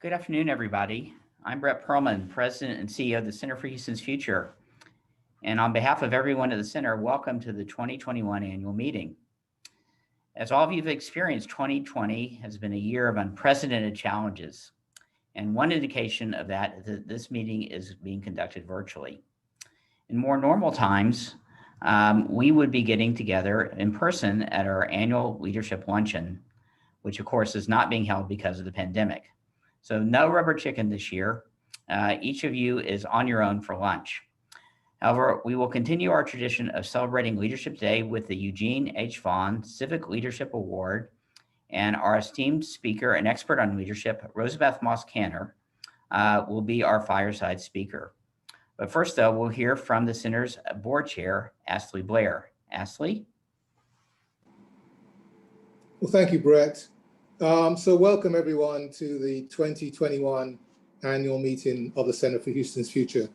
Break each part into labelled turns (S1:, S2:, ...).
S1: Good afternoon, everybody. I'm Brett Perlman, President and CEO of the Center for Houston's Future. And on behalf of everyone at the Center, welcome to the 2021 annual meeting. As all of you have experienced, 2020 has been a year of unprecedented challenges. And one indication of that is that this meeting is being conducted virtually. In more normal times, we would be getting together in person at our annual leadership luncheon, which of course is not being held because of the pandemic. So no rubber chicken this year. Each of you is on your own for lunch. However, we will continue our tradition of celebrating Leadership Day with the Eugene H. Vaughn Civic Leadership Award, and our esteemed speaker and expert on leadership, Rosabeth Moss-Kanter, will be our fireside speaker. But first, though, we'll hear from the Center's board chair, Astley Blair. Astley?
S2: Well, thank you, Brett. So welcome everyone to the 2021 annual meeting of the Center for Houston's Future.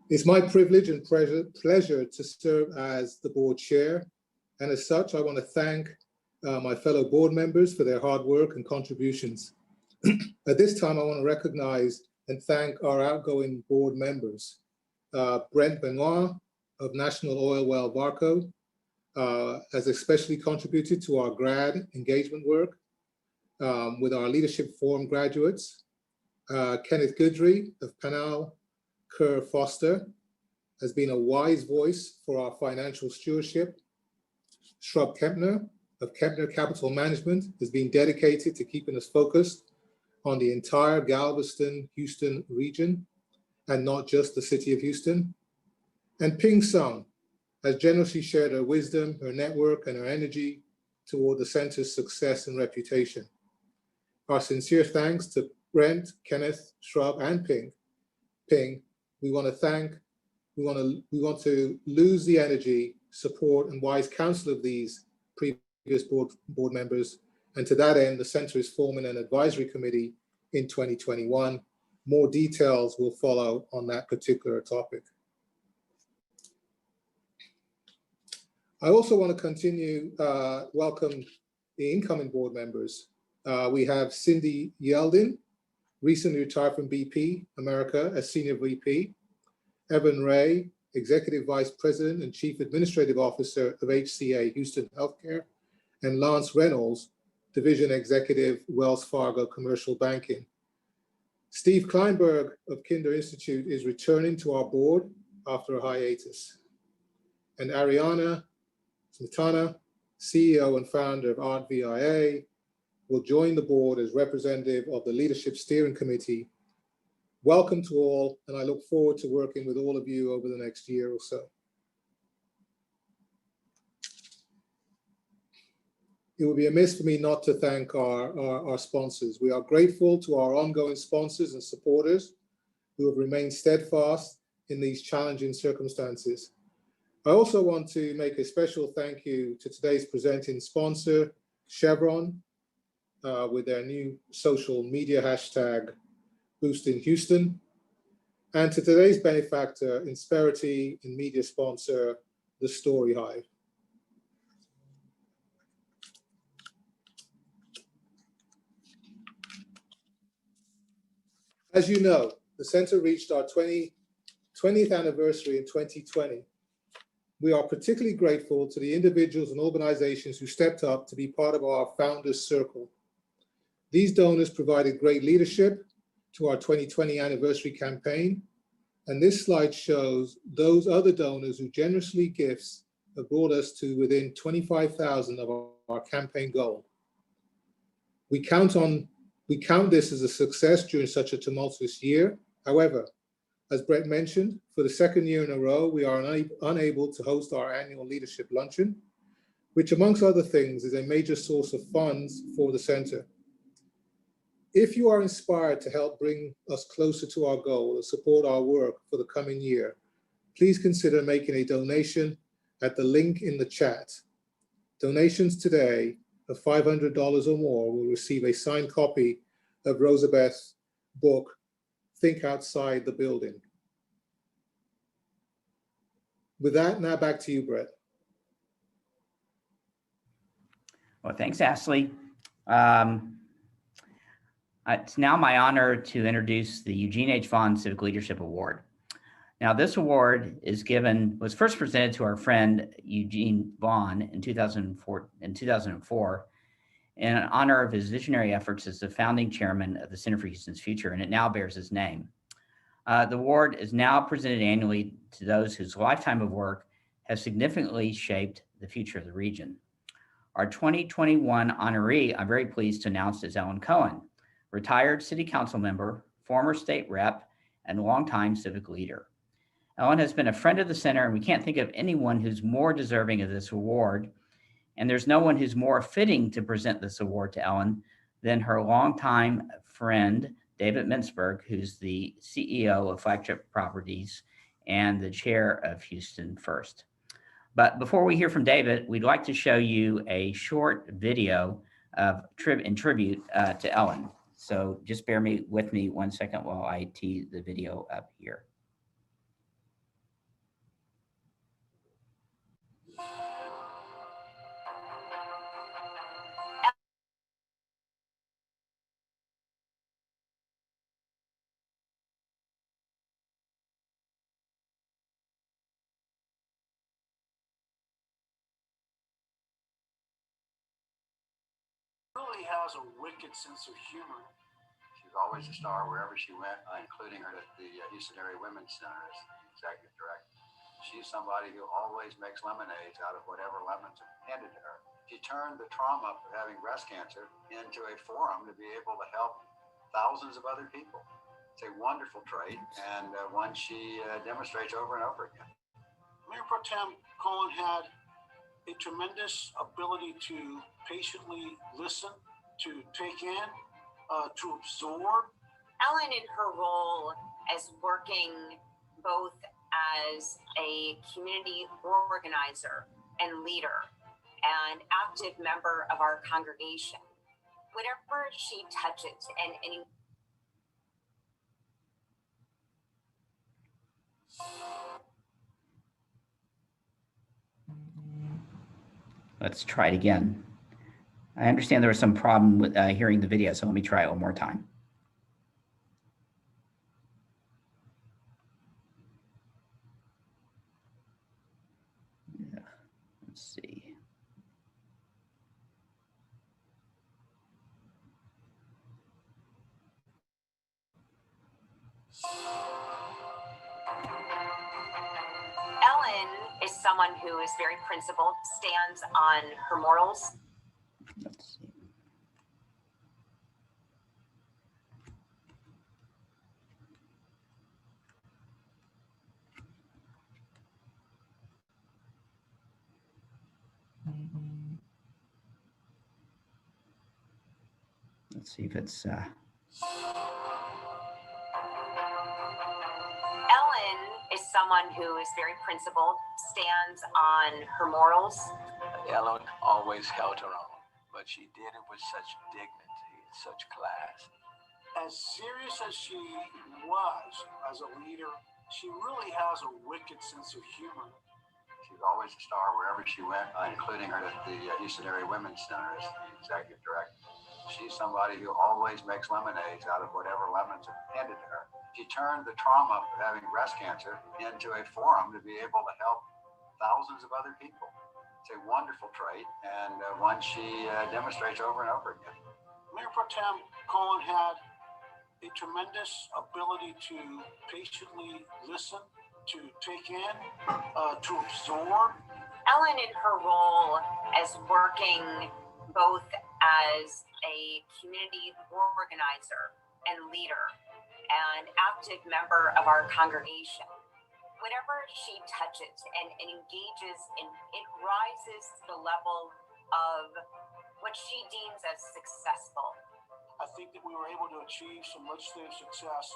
S2: It's my privilege and pleasure to serve as the board chair. And as such, I want to thank my fellow board members for their hard work and contributions. At this time, I want to recognize and thank our outgoing board members. Brent Benoit of National Oil Well Varco has especially contributed to our grad engagement work with our Leadership Forum graduates. Kenneth Goodry of Panal Kerr Foster has been a wise voice for our financial stewardship. Shrub Kempner of Kempner Capital Management has been dedicated to keeping us focused on the entire Galveston, Houston region, and not just the city of Houston. And Ping Sung has generously shared her wisdom, her network, and her energy toward the center's success and reputation. Our sincere thanks to Brent, Kenneth, Shrub, and Ping. We want to lose the energy, support, and wise counsel of these previous board members. And to that end, the center is forming an advisory committee in 2021. More details will follow on that particular topic. I also want to continue welcome the incoming board members. We have Cindy Yeldon, recently retired from BP America as Senior VP, Evan Ray, Executive Vice President and Chief Administrative Officer of HCA Houston Healthcare, and Lance Reynolds, Division Executive, Wells Fargo Commercial Banking. Steve Kleinberg of Kinder Institute is returning to our board after a hiatus. And Ariana Smetana, CEO and founder of Art VIA, will join the board as representative of the Leadership Steering Committee. Welcome to all, and I look forward to working with all of you over the next year or so. It would be amiss for me not to thank our sponsors. We are grateful to our ongoing sponsors and supporters who have remained steadfast in these challenging circumstances. I also want to make a special thank you to today's presenting sponsor, Chevron, with their new social media hashtag, Boosting Houston, and to today's benefactor, Insperity and media sponsor, The Story Hive. As you know, the center reached our 20th anniversary in 2020. We are particularly grateful to the individuals and organizations who stepped up to be part of our Founders Circle. These donors provided great leadership to our 2020 anniversary campaign, and this slide shows those other donors who generously gifts have brought us to within 25,000 of our campaign goal. We count this as a success during such a tumultuous year. However, as Brett mentioned, for the second year in a row, we are unable to host our annual leadership luncheon, which amongst other things is a major source of funds for the center. If you are inspired to help bring us closer to our goal and support our work for the coming year, please consider making a donation at the link in the chat. Donations today of $500 or more will receive a signed copy of Rosabeth's book, Think Outside the Building. With that, now back to you, Brett.
S1: Well, thanks, Astley. It's now my honor to introduce the Eugene H. Vaughn Civic Leadership Award. Now, this award was first presented to our friend Eugene Vaughn in 2004 in honor of his visionary efforts as the founding chairman of the Center for Houston's Future, and it now bears his name. The award is now presented annually to those whose lifetime of work has significantly shaped the future of the region. Our 2021 honoree, I'm very pleased to announce, is Ellen Cohen, retired city council member, former state rep, and longtime civic leader. Ellen has been a friend of the center, and we can't think of anyone who's more deserving of this award. And there's no one who's more fitting to present this award to Ellen than her longtime friend, David Mintzberg, who's the CEO of Flagship Properties and the chair of Houston First. But before we hear from David, we'd like to show you a short video in tribute to Ellen. So just bear with me 1 second while I tee the video up here.
S3: Really has a wicked sense of humor. She's always a star wherever she went, including her at the Houston Area Women's Center as the executive director. She's somebody who always makes lemonades out of whatever lemons are handed to her. She turned the trauma of having breast cancer into a forum to be able to help thousands of other people. It's a wonderful trait, and one she demonstrates over and over again. Mayor Pro Tem Cohen had a tremendous ability to patiently listen, to take in, to absorb.
S4: Ellen, in her role as working both as a community organizer and leader and active member of our congregation, whatever she touches and
S1: Let's try it again. I understand there was some problem with hearing the video, so let me try it one more time. Yeah, let's see.
S4: Ellen is someone who is very principled, stands on her morals.
S1: Let's see. Let's see if it's
S4: Ellen is someone who is very principled, stands on her morals.
S3: Ellen always held her own, but she did it with such dignity and such class. As serious as she was as a leader, she really has a wicked sense of humor. She's always a star wherever she went, including her at the Houston Area Women's Center as the executive director. She's somebody who always makes lemonades out of whatever lemons are handed to her. She turned the trauma of having breast cancer into a forum to be able to help thousands of other people. It's a wonderful trait, and one she demonstrates over and over again. Mayor Pro Tem Cohen had a tremendous ability to patiently listen, to take in, to absorb.
S4: Ellen, in her role as working both as a community organizer and leader and active member of our congregation, whatever she touches and engages in, it rises to the level of what she deems as successful.
S3: I think that we were able to achieve some legislative success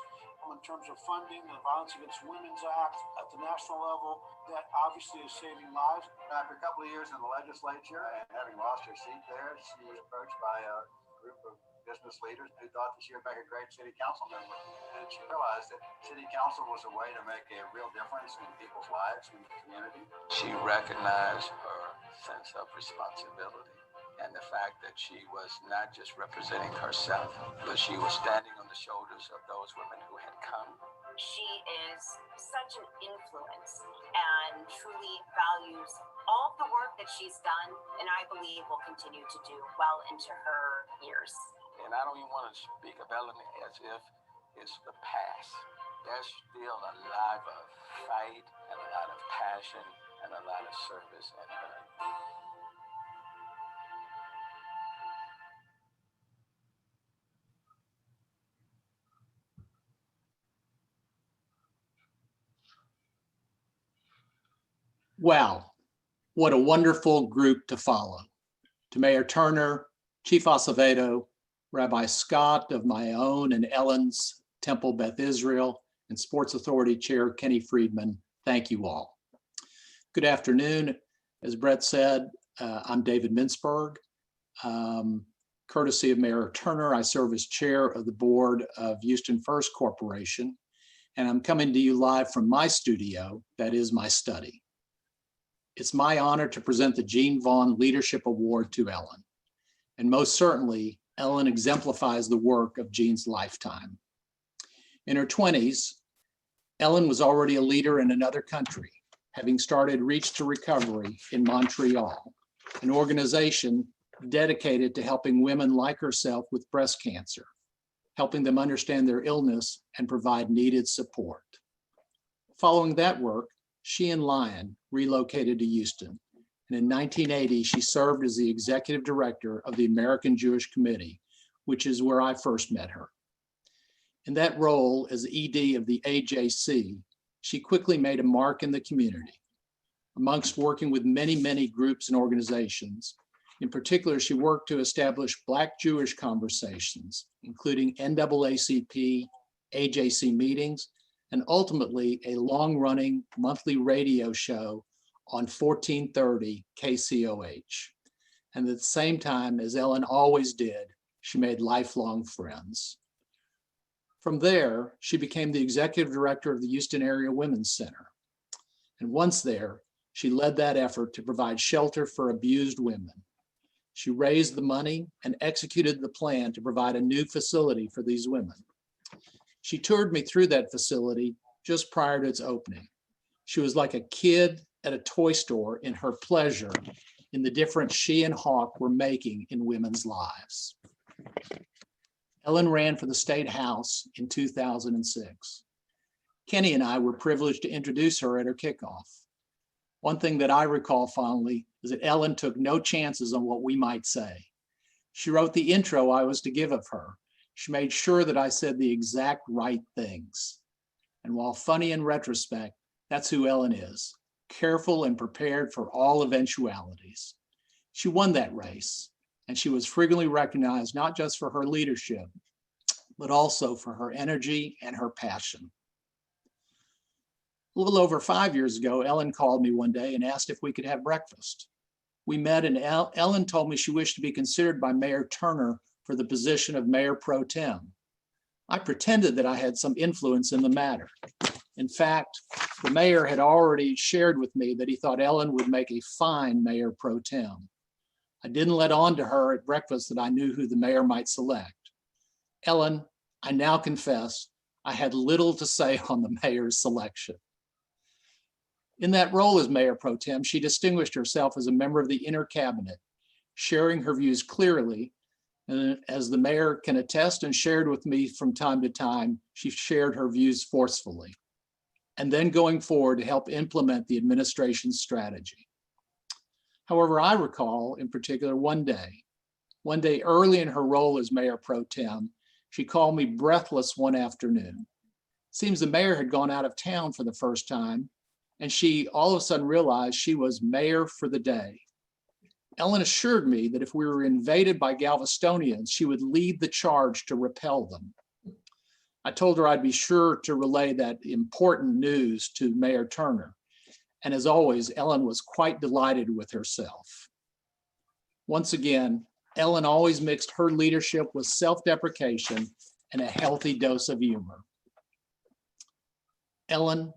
S3: in terms of funding the Violence Against Women's Act at the national level that obviously is saving lives. After a couple of years in the legislature and having lost her seat there, she was approached by a group of business leaders who thought that she would make a great city council member. And she realized that city council was a way to make a real difference in people's lives and the community. She recognized her sense of responsibility and the fact that she was not just representing herself, but she was standing on the shoulders of those women who had come.
S4: She is such an influence and truly values all the work that she's done, and I believe will continue to do well into her years.
S3: And I don't even want to speak of Ellen as if it's the past. There's still a lot of fight and a lot of passion and a lot of service in her.
S5: Wow, what a wonderful group to follow. To Mayor Turner, Chief Acevedo, Rabbi Scott of my own and Ellen's Temple Beth Israel, and Sports Authority Chair Kenny Friedman, thank you all. Good afternoon. As Brett said, I'm David Mintzberg. Courtesy of Mayor Turner, I serve as chair of the board of Houston First Corporation, and I'm coming to you live from my studio, that is my study. It's my honor to present the Jean Vaughn Leadership Award to Ellen. And most certainly, Ellen exemplifies the work of Jean's lifetime. In her 20s, Ellen was already a leader in another country, having started Reach to Recovery in Montreal, an organization dedicated to helping women like herself with breast cancer, helping them understand their illness and provide needed support. Following that work, she and Lyon relocated to Houston. And in 1980, she served as the executive director of the American Jewish Committee, which is where I first met her. In that role as ED of the AJC, she quickly made a mark in the community. Amongst working with many, many groups and organizations, in particular, she worked to establish Black Jewish conversations, including NAACP, AJC meetings, and ultimately a long-running monthly radio show on 1430 KCOH. And at the same time, as Ellen always did, she made lifelong friends. From there, she became the executive director of the Houston Area Women's Center. And once there, she led that effort to provide shelter for abused women. She raised the money and executed the plan to provide a new facility for these women. She toured me through that facility just prior to its opening. She was like a kid at a toy store in her pleasure in the difference she and Hawk were making in women's lives. Ellen ran for the State House in 2006. Kenny and I were privileged to introduce her at her kickoff. One thing that I recall fondly is that Ellen took no chances on what we might say. She wrote the intro I was to give of her. She made sure that I said the exact right things. And while funny in retrospect, that's who Ellen is, careful and prepared for all eventualities. She won that race, and she was frequently recognized not just for her leadership, but also for her energy and her passion. A little over 5 years ago, Ellen called me one day and asked if we could have breakfast. We met, and Ellen told me she wished to be considered by Mayor Turner for the position of Mayor Pro Tem. I pretended that I had some influence in the matter. In fact, the mayor had already shared with me that he thought Ellen would make a fine Mayor Pro Tem. I didn't let on to her at breakfast that I knew who the mayor might select. Ellen, I now confess, I had little to say on the mayor's selection. In that role as Mayor Pro Tem, she distinguished herself as a member of the inner cabinet, sharing her views clearly. And as the mayor can attest and shared with me from time to time, she shared her views forcefully, and then going forward to help implement the administration's strategy. However, I recall in particular one day early in her role as Mayor Pro Tem, she called me breathless one afternoon. Seems the mayor had gone out of town for the first time, and she all of a sudden realized she was mayor for the day. Ellen assured me that if we were invaded by Galvestonians, she would lead the charge to repel them. I told her I'd be sure to relay that important news to Mayor Turner. And as always, Ellen was quite delighted with herself. Once again, Ellen always mixed her leadership with self-deprecation and a healthy dose of humor. Ellen,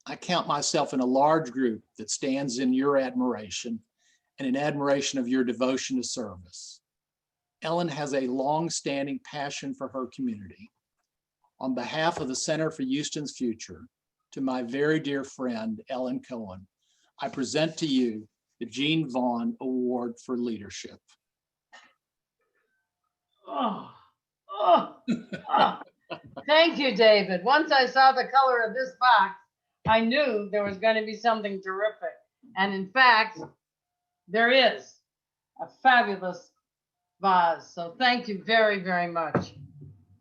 S5: I count myself in a large group that stands in your admiration, and in admiration of your devotion to service. Ellen has a long-standing passion for her community. On behalf of the Center for Houston's Future, to my very dear friend, Ellen Cohen, I present to you the Jean Vaughn Award for Leadership.
S6: Oh, oh, oh. Thank you, David. Once I saw the color of this box, I knew there was going to be something terrific. And in fact, there is a fabulous vase. So thank you very, very much.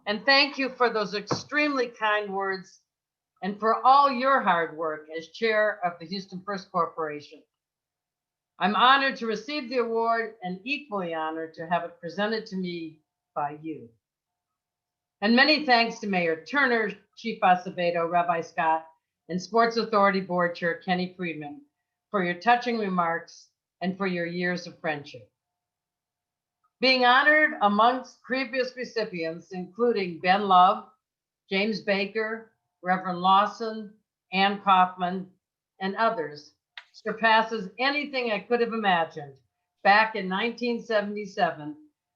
S6: And thank you for those extremely kind words and for all your hard work as chair of the Houston First Corporation. I'm honored to receive the award and equally honored to have it presented to me by you. And many thanks to Mayor Turner, Chief Acevedo, Rabbi Scott, and Sports Authority Board Chair Kenny Friedman for your touching remarks and for your years of friendship. Being honored amongst previous recipients, including Ben Love, James Baker, Reverend Lawson, Ann Kaufman, and others, surpasses anything I could have imagined back in 1977,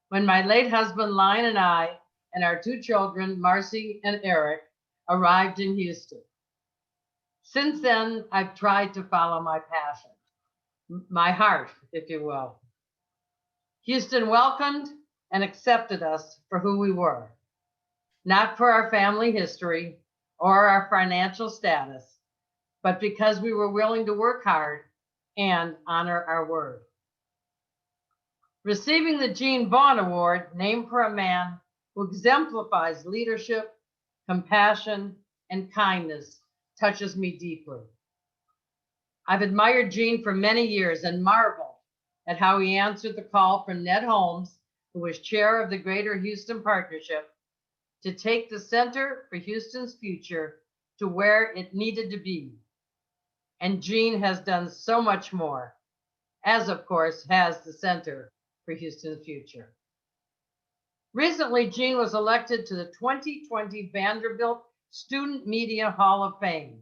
S6: when my late husband, Lion, and I, and our two children, Marcy and Eric, arrived in Houston. Since then, I've tried to follow my passion, my heart, if you will. Houston welcomed and accepted us for who we were, not for our family history or our financial status, but because we were willing to work hard and honor our word. Receiving the Jean Vaughn Award, named for a man who exemplifies leadership, compassion, and kindness, touches me deeply. I've admired Jean for many years and marveled at how he answered the call from Ned Holmes, who was chair of the Greater Houston Partnership, to take the Center for Houston's Future to where it needed to be. And Jean has done so much more, as of course has the Center for Houston's Future. Recently, Jean was elected to the 2020 Vanderbilt Student Media Hall of Fame,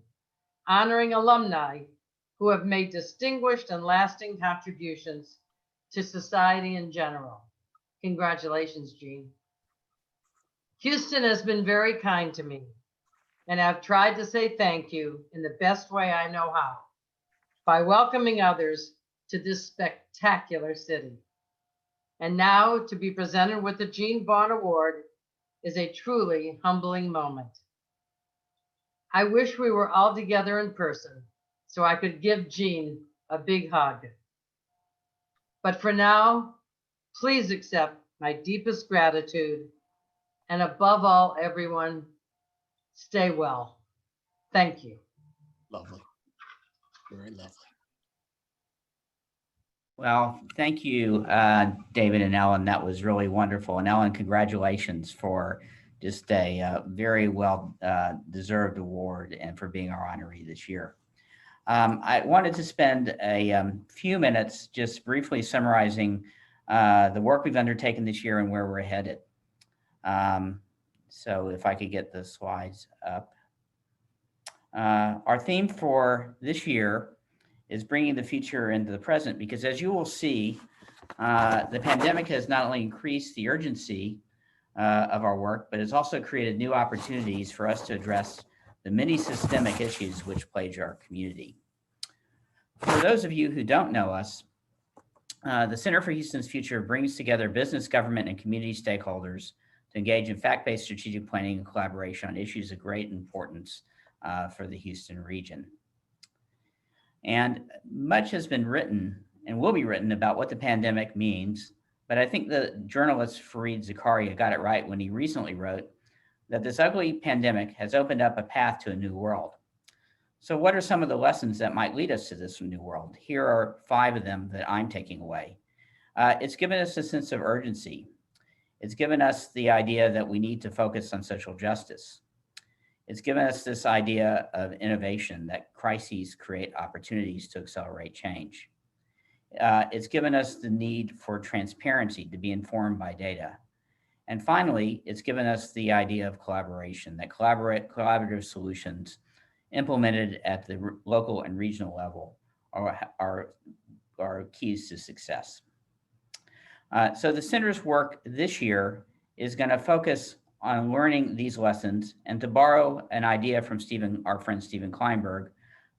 S6: honoring alumni who have made distinguished and lasting contributions to society in general. Congratulations, Jean. Houston has been very kind to me, and I've tried to say thank you in the best way I know how, by welcoming others to this spectacular city. And now to be presented with the Jean Vaughn Award is a truly humbling moment. I wish we were all together in person so I could give Jean a big hug. But for now, please accept my deepest gratitude, and above all, everyone, stay well. Thank you.
S5: Lovely, very lovely.
S1: Well, thank you, David and Ellen. That was really wonderful. And Ellen, congratulations for just a very well deserved award and for being our honoree this year. I wanted to spend a few minutes just briefly summarizing the work we've undertaken this year and where we're headed. So if I could get the slides up. Our theme for this year is bringing the future into the present, because as you will see, the pandemic has not only increased the urgency of our work, but it's also created new opportunities for us to address the many systemic issues which plague our community. For those of you who don't know us, the Center for Houston's Future brings together business, government, and community stakeholders to engage in fact-based strategic planning and collaboration on issues of great importance for the Houston region. And much has been written and will be written about what the pandemic means, but I think the journalist Fareed Zakaria got it right when he recently wrote that this ugly pandemic has opened up a path to a new world. So what are some of the lessons that might lead us to this new world? Here are 5 of them that I'm taking away. It's given us a sense of urgency. It's given us the idea that we need to focus on social justice. It's given us this idea of innovation, that crises create opportunities to accelerate change. It's given us the need for transparency, to be informed by data. And finally, it's given us the idea of collaboration, that collaborative solutions implemented at the local and regional level are are keys to success. So the center's work this year is going to focus on learning these lessons, and to borrow an idea from our friend Stephen Kleinberg,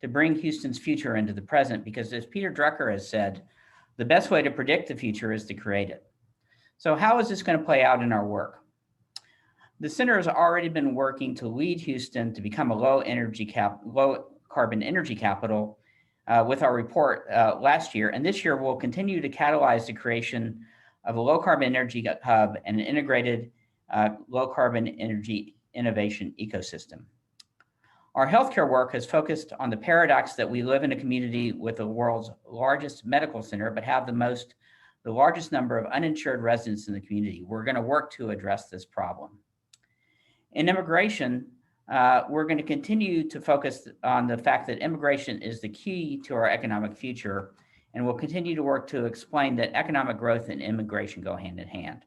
S1: to bring Houston's future into the present, because as Peter Drucker has said, the best way to predict the future is to create it. So how is this going to play out in our work? The center has already been working to lead Houston to become a low carbon energy capital with our report last year. And this year we'll continue to catalyze the creation of a low carbon energy hub and an integrated low carbon energy innovation ecosystem. Our healthcare work has focused on the paradox that we live in a community with the world's largest medical center, but have the largest number of uninsured residents in the community. We're going to work to address this problem. In immigration, we're going to continue to focus on the fact that immigration is the key to our economic future, and we'll continue to work to explain that economic growth and immigration go hand in hand.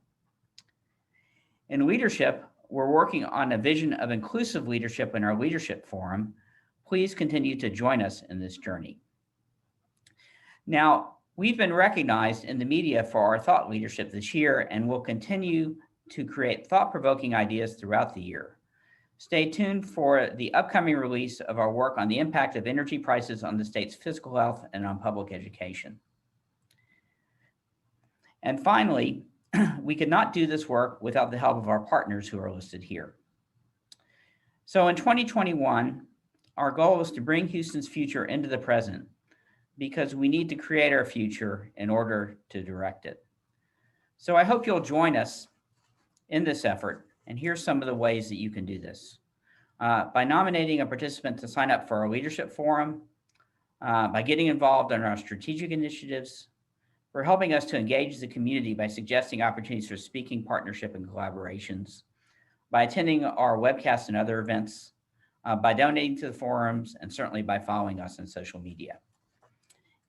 S1: In leadership, we're working on a vision of inclusive leadership in our leadership forum. Please continue to join us in this journey. Now, we've been recognized in the media for our thought leadership this year, and will continue to create thought-provoking ideas throughout the year. Stay tuned for the upcoming release of our work on the impact of energy prices on the state's fiscal health and on public education. And finally, we could not do this work without the help of our partners who are listed here. So in 2021, our goal is to bring Houston's future into the present, because we need to create our future in order to direct it. So I hope you'll join us in this effort, and here's some of the ways that you can do this. By nominating a participant to sign up for our leadership forum, by getting involved in our strategic initiatives, for helping us to engage the community by suggesting opportunities for speaking, partnership, and collaborations, by attending our webcasts and other events, by donating to the forums, and certainly by following us on social media.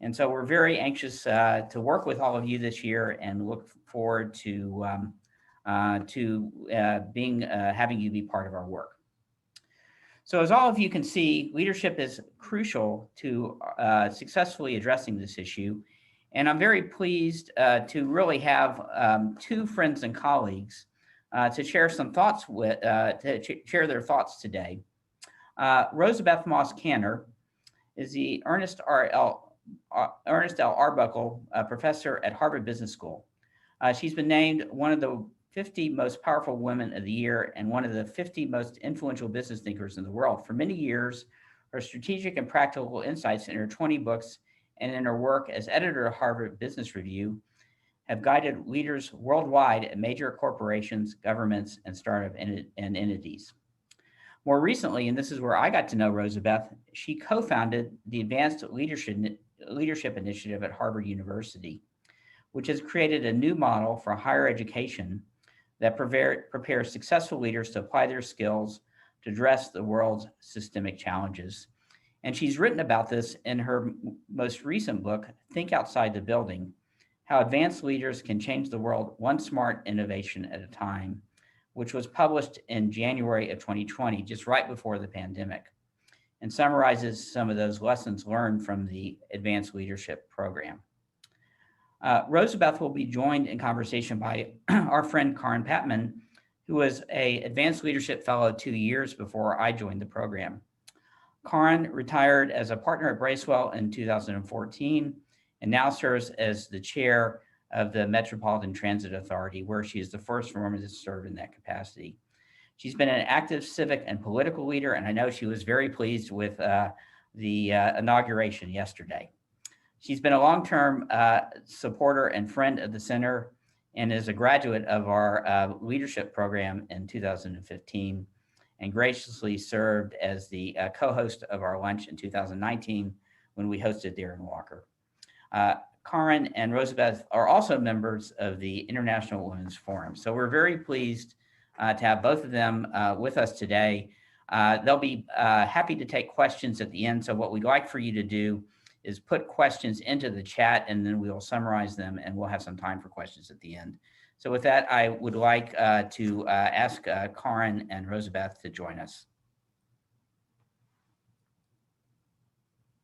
S1: And so we're very anxious to work with all of you this year, and look forward to having you be part of our work. So as all of you can see, leadership is crucial to successfully addressing this issue. And I'm very pleased to really have two friends and colleagues to share some thoughts with, share their thoughts today. Rosabeth Moss Kanter is the Ernest L. Arbuckle Professor at Harvard Business School. She's been named one of the 50 most powerful women of the year and one of the 50 most influential business thinkers in the world. For many years, her strategic and practical insights in her 20 books and in her work as editor of Harvard Business Review have guided leaders worldwide at major corporations, governments, and startup and entities. More recently, and this is where I got to know Rosabeth, she co-founded the Advanced Leadership Initiative at Harvard University, which has created a new model for higher education that prepares successful leaders to apply their skills to address the world's systemic challenges. And she's written about this in her most recent book, Think Outside the Building: How Advanced Leaders Can Change the World One Smart Innovation at a Time, which was published in January of 2020, just right before the pandemic, and summarizes some of those lessons learned from the Advanced Leadership Program. Rosabeth will be joined in conversation by our friend Karin Patman, who was an Advanced Leadership Fellow 2 years before I joined the program. Karin retired as a partner at Bracewell in 2014 and now serves as the chair of the Metropolitan Transit Authority, where she is the first woman to serve in that capacity. She's been an active civic and political leader, and I know she was very pleased with the inauguration yesterday. She's been a long-term supporter and friend of the center, and is a graduate of our leadership program in 2015, and graciously served as the co-host of our lunch in 2019 when we hosted Darren Walker. Karin and Rosabeth are also members of the International Women's Forum. So we're very pleased to have both of them with us today. They'll be happy to take questions at the end. So what we'd like for you to do is put questions into the chat, and then we'll summarize them, and we'll have some time for questions at the end. So with that, I would like to ask Karin and Rosabeth to join us.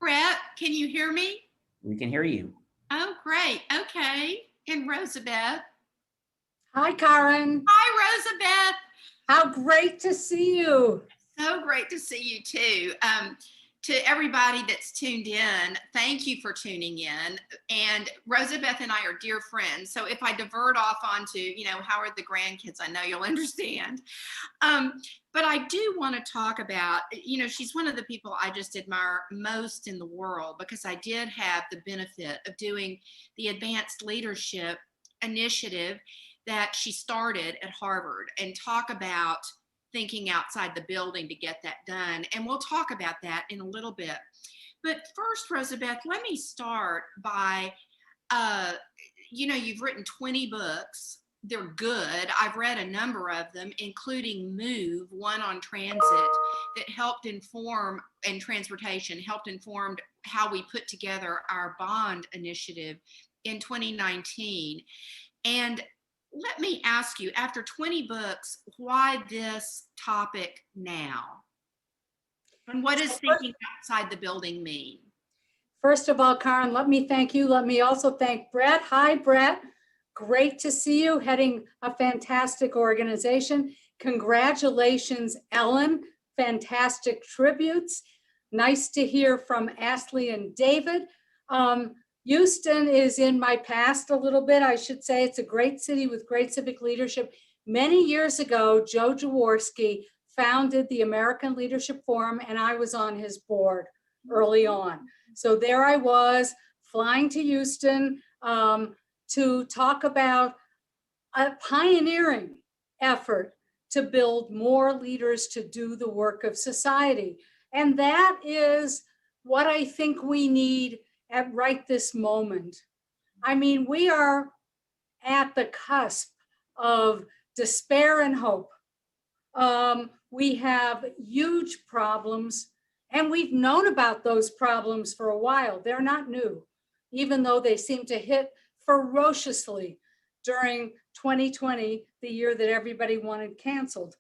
S7: Brett, can you hear me?
S1: We can hear you.
S7: Oh, great. Okay. And Rosabeth.
S8: Hi, Karen.
S7: Hi, Rosabeth.
S8: How great to see you.
S7: So great to see you too. To everybody that's tuned in, thank you for tuning in. And Rosabeth and I are dear friends. So if I divert off onto, how are the grandkids, I know you'll understand. But I do want to talk about, she's one of the people I just admire most in the world, because I did have the benefit of doing the Advanced Leadership Initiative that she started at Harvard, and talk about thinking outside the building to get that done. And we'll talk about that in a little bit. But first, Rosabeth, let me start by, you've written 20 books. They're good. I've read a number of them, including Move, one on transit that helped inform, and transportation helped inform how we put together our bond initiative in 2019. And let me ask you, after 20 books, why this topic now? And what does thinking outside the building mean?
S8: First of all, Karen, let me thank you. Let me also thank Brett. Hi, Brett. Great to see you, heading a fantastic organization. Congratulations, Ellen. Fantastic tributes. Nice to hear from Ashley and David. Houston is in my past a little bit, I should say. It's a great city with great civic leadership. Many years ago, Joe Jaworski founded the American Leadership Forum, and I was on his board early on. So there I was, flying to Houston to talk about a pioneering effort to build more leaders to do the work of society. And that is what I think we need at right this moment. I mean, we are at the cusp of despair and hope. We have huge problems, and we've known about those problems for a while. They're not new, even though they seem to hit ferociously during 2020, the year that everybody wanted canceled.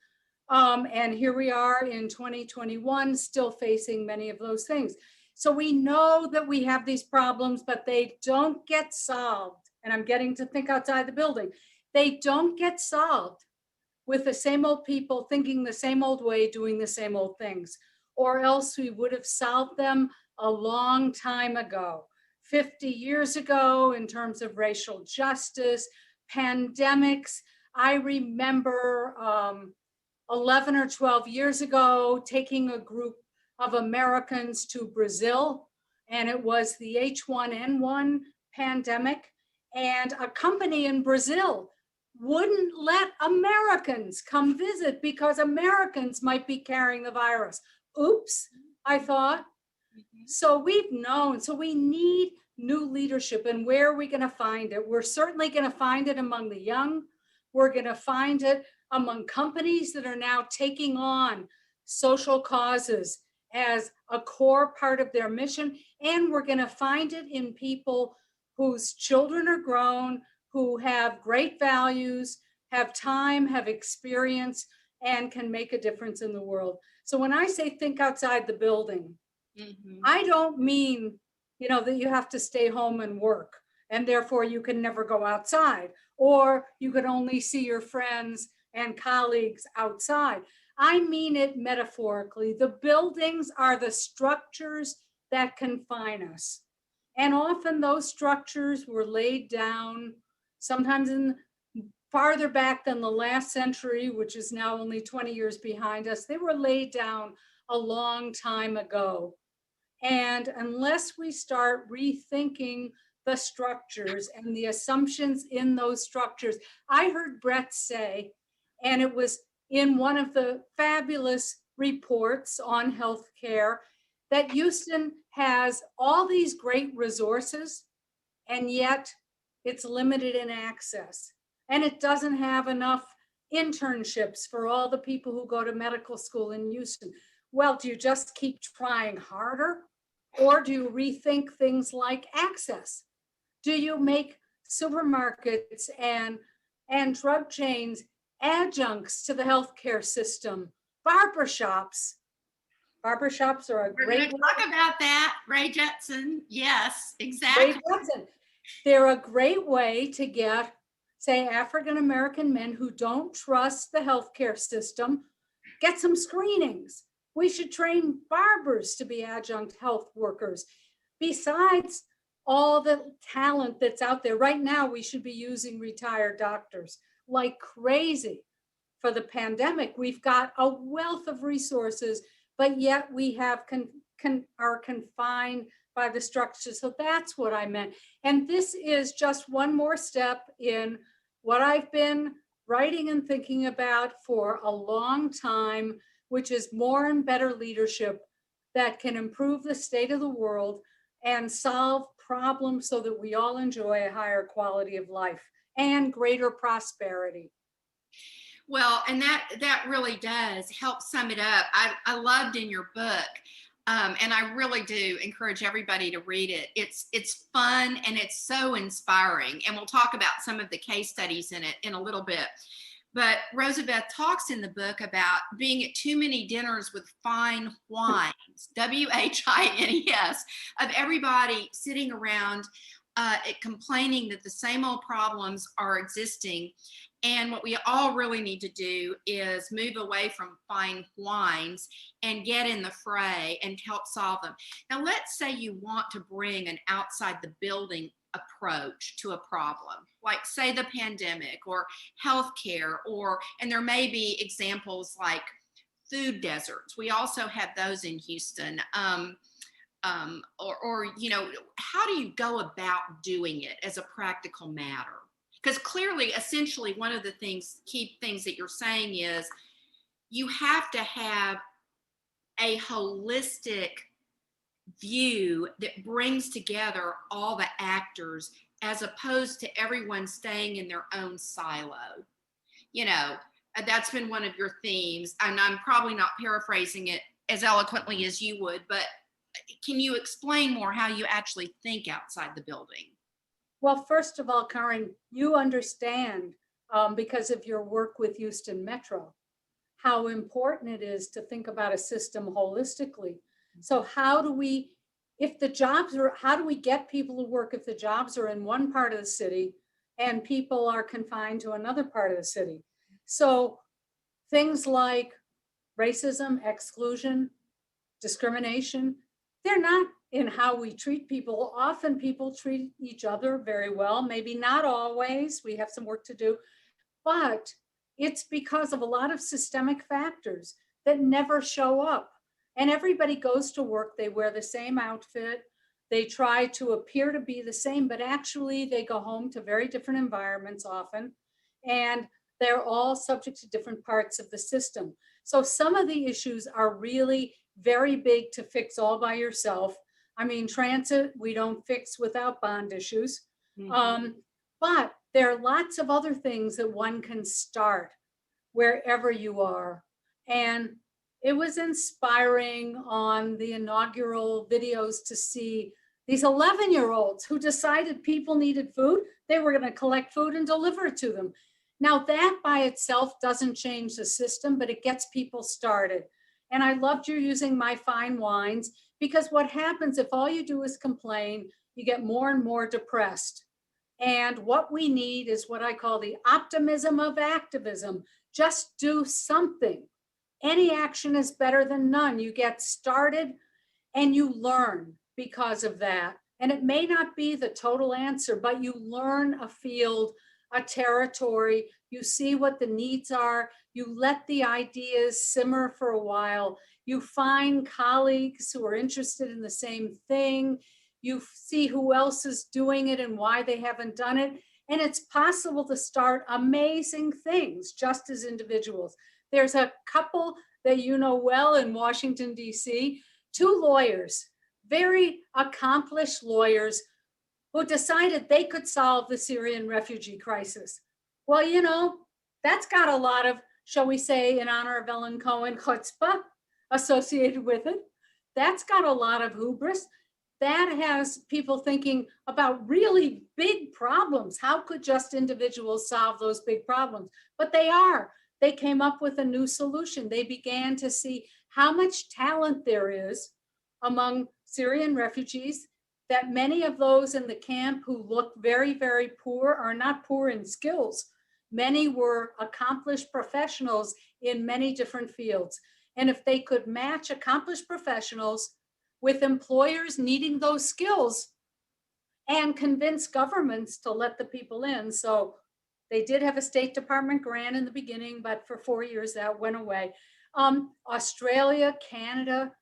S8: And here we are in 2021, still facing many of those things. So we know that we have these problems, but they don't get solved. And I'm getting to think outside the building. They don't get solved with the same old people thinking the same old way, doing the same old things, or else we would have solved them a long time ago, 50 years ago, in terms of racial justice, pandemics. I remember 11 or 12 years ago, taking a group of Americans to Brazil, and it was the H1N1 pandemic, and a company in Brazil wouldn't let Americans come visit because Americans might be carrying the virus. Oops, I thought. So we've known, so we need new leadership. And where are we going to find it? We're certainly going to find it among the young. We're going to find it among companies that are now taking on social causes as a core part of their mission. And we're going to find it in people whose children are grown, who have great values, have time, have experience, and can make a difference in the world. So when I say think outside the building, I don't mean, that you have to stay home and work, and therefore you can never go outside, or you could only see your friends and colleagues outside. I mean it metaphorically. The buildings are the structures that confine us. And often those structures were laid down, sometimes in farther back than the last century, which is now only 20 years behind us. They were laid down a long time ago. And unless we start rethinking the structures and the assumptions in those structures, I heard Brett say, and it was in one of the fabulous reports on healthcare, that Houston has all these great resources, and yet it's limited in access. And it doesn't have enough internships for all the people who go to medical school in Houston. Well, do you just keep trying harder? Or do you rethink things like access? Do you make supermarkets and drug chains adjuncts to the healthcare system? Barbershops are a
S7: We're
S8: great
S7: going to talk about that, Ray Jetson. Yes, exactly.
S8: Ray Jetson. They're a great way to get, say, African-American men who don't trust the healthcare system, get some screenings. We should train barbers to be adjunct health workers. Besides all the talent that's out there, right now we should be using retired doctors like crazy. For the pandemic, we've got a wealth of resources, but yet we have are confined by the structure. So that's what I meant. And this is just one more step in what I've been writing and thinking about for a long time, which is more and better leadership that can improve the state of the world and solve problems so that we all enjoy a higher quality of life and greater prosperity.
S7: Well, and that really does help sum it up. I loved in your book, and I really do encourage everybody to read it. It's fun and it's so inspiring. And we'll talk about some of the case studies in it in a little bit. But Rosabeth talks in the book about being at too many dinners with fine wines, WHINES, of everybody sitting around complaining that the same old problems are existing. And what we all really need to do is move away from fine wines and get in the fray and help solve them. Now, let's say you want to bring an outside the building approach to a problem, like say the pandemic or healthcare, and there may be examples like food deserts. We also have those in Houston. Or how do you go about doing it as a practical matter? Because clearly, essentially, one of the key things that you're saying is you have to have a holistic view that brings together all the actors as opposed to everyone staying in their own silo. That's been one of your themes, and I'm probably not paraphrasing it as eloquently as you would, but can you explain more how you actually think outside the building?
S8: Well, first of all, Karen, you understand because of your work with Houston Metro, how important it is to think about a system holistically. So how do we get people to work if the jobs are in one part of the city and people are confined to another part of the city? So things like racism, exclusion, discrimination, they're not in how we treat people. Often people treat each other very well, maybe not always, we have some work to do, but it's because of a lot of systemic factors that never show up. And everybody goes to work, they wear the same outfit, they try to appear to be the same, but actually they go home to very different environments often, and they're all subject to different parts of the system. So some of the issues are really very big to fix all by yourself. I mean, transit, we don't fix without bond issues. But there are lots of other things that one can start wherever you are. And it was inspiring on the inaugural videos to see these 11-year-olds who decided people needed food. They were going to collect food and deliver it to them. Now that by itself doesn't change the system, but it gets people started. And I loved you using my fine wines, because what happens if all you do is complain, you get more and more depressed. And what we need is what I call the optimism of activism. Just do something. Any action is better than none. You get started and you learn because of that. And it may not be the total answer, but you learn a field, a territory, you see what the needs are, you let the ideas simmer for a while, you find colleagues who are interested in the same thing, you see who else is doing it and why they haven't done it. And it's possible to start amazing things just as individuals. There's a couple that you know well in Washington, D.C., 2 lawyers, very accomplished lawyers who decided they could solve the Syrian refugee crisis. Well, that's got a lot of, shall we say, in honor of Ellen Cohen, chutzpah associated with it. That's got a lot of hubris. That has people thinking about really big problems. How could just individuals solve those big problems? But they are. They came up with a new solution. They began to see how much talent there is among Syrian refugees that many of those in the camp who look very, very poor are not poor in skills. Many were accomplished professionals in many different fields. And if they could match accomplished professionals with employers needing those skills and convince governments to let the people in. So they did have a State Department grant in the beginning, but for 4 years that went away. Australia, Canada,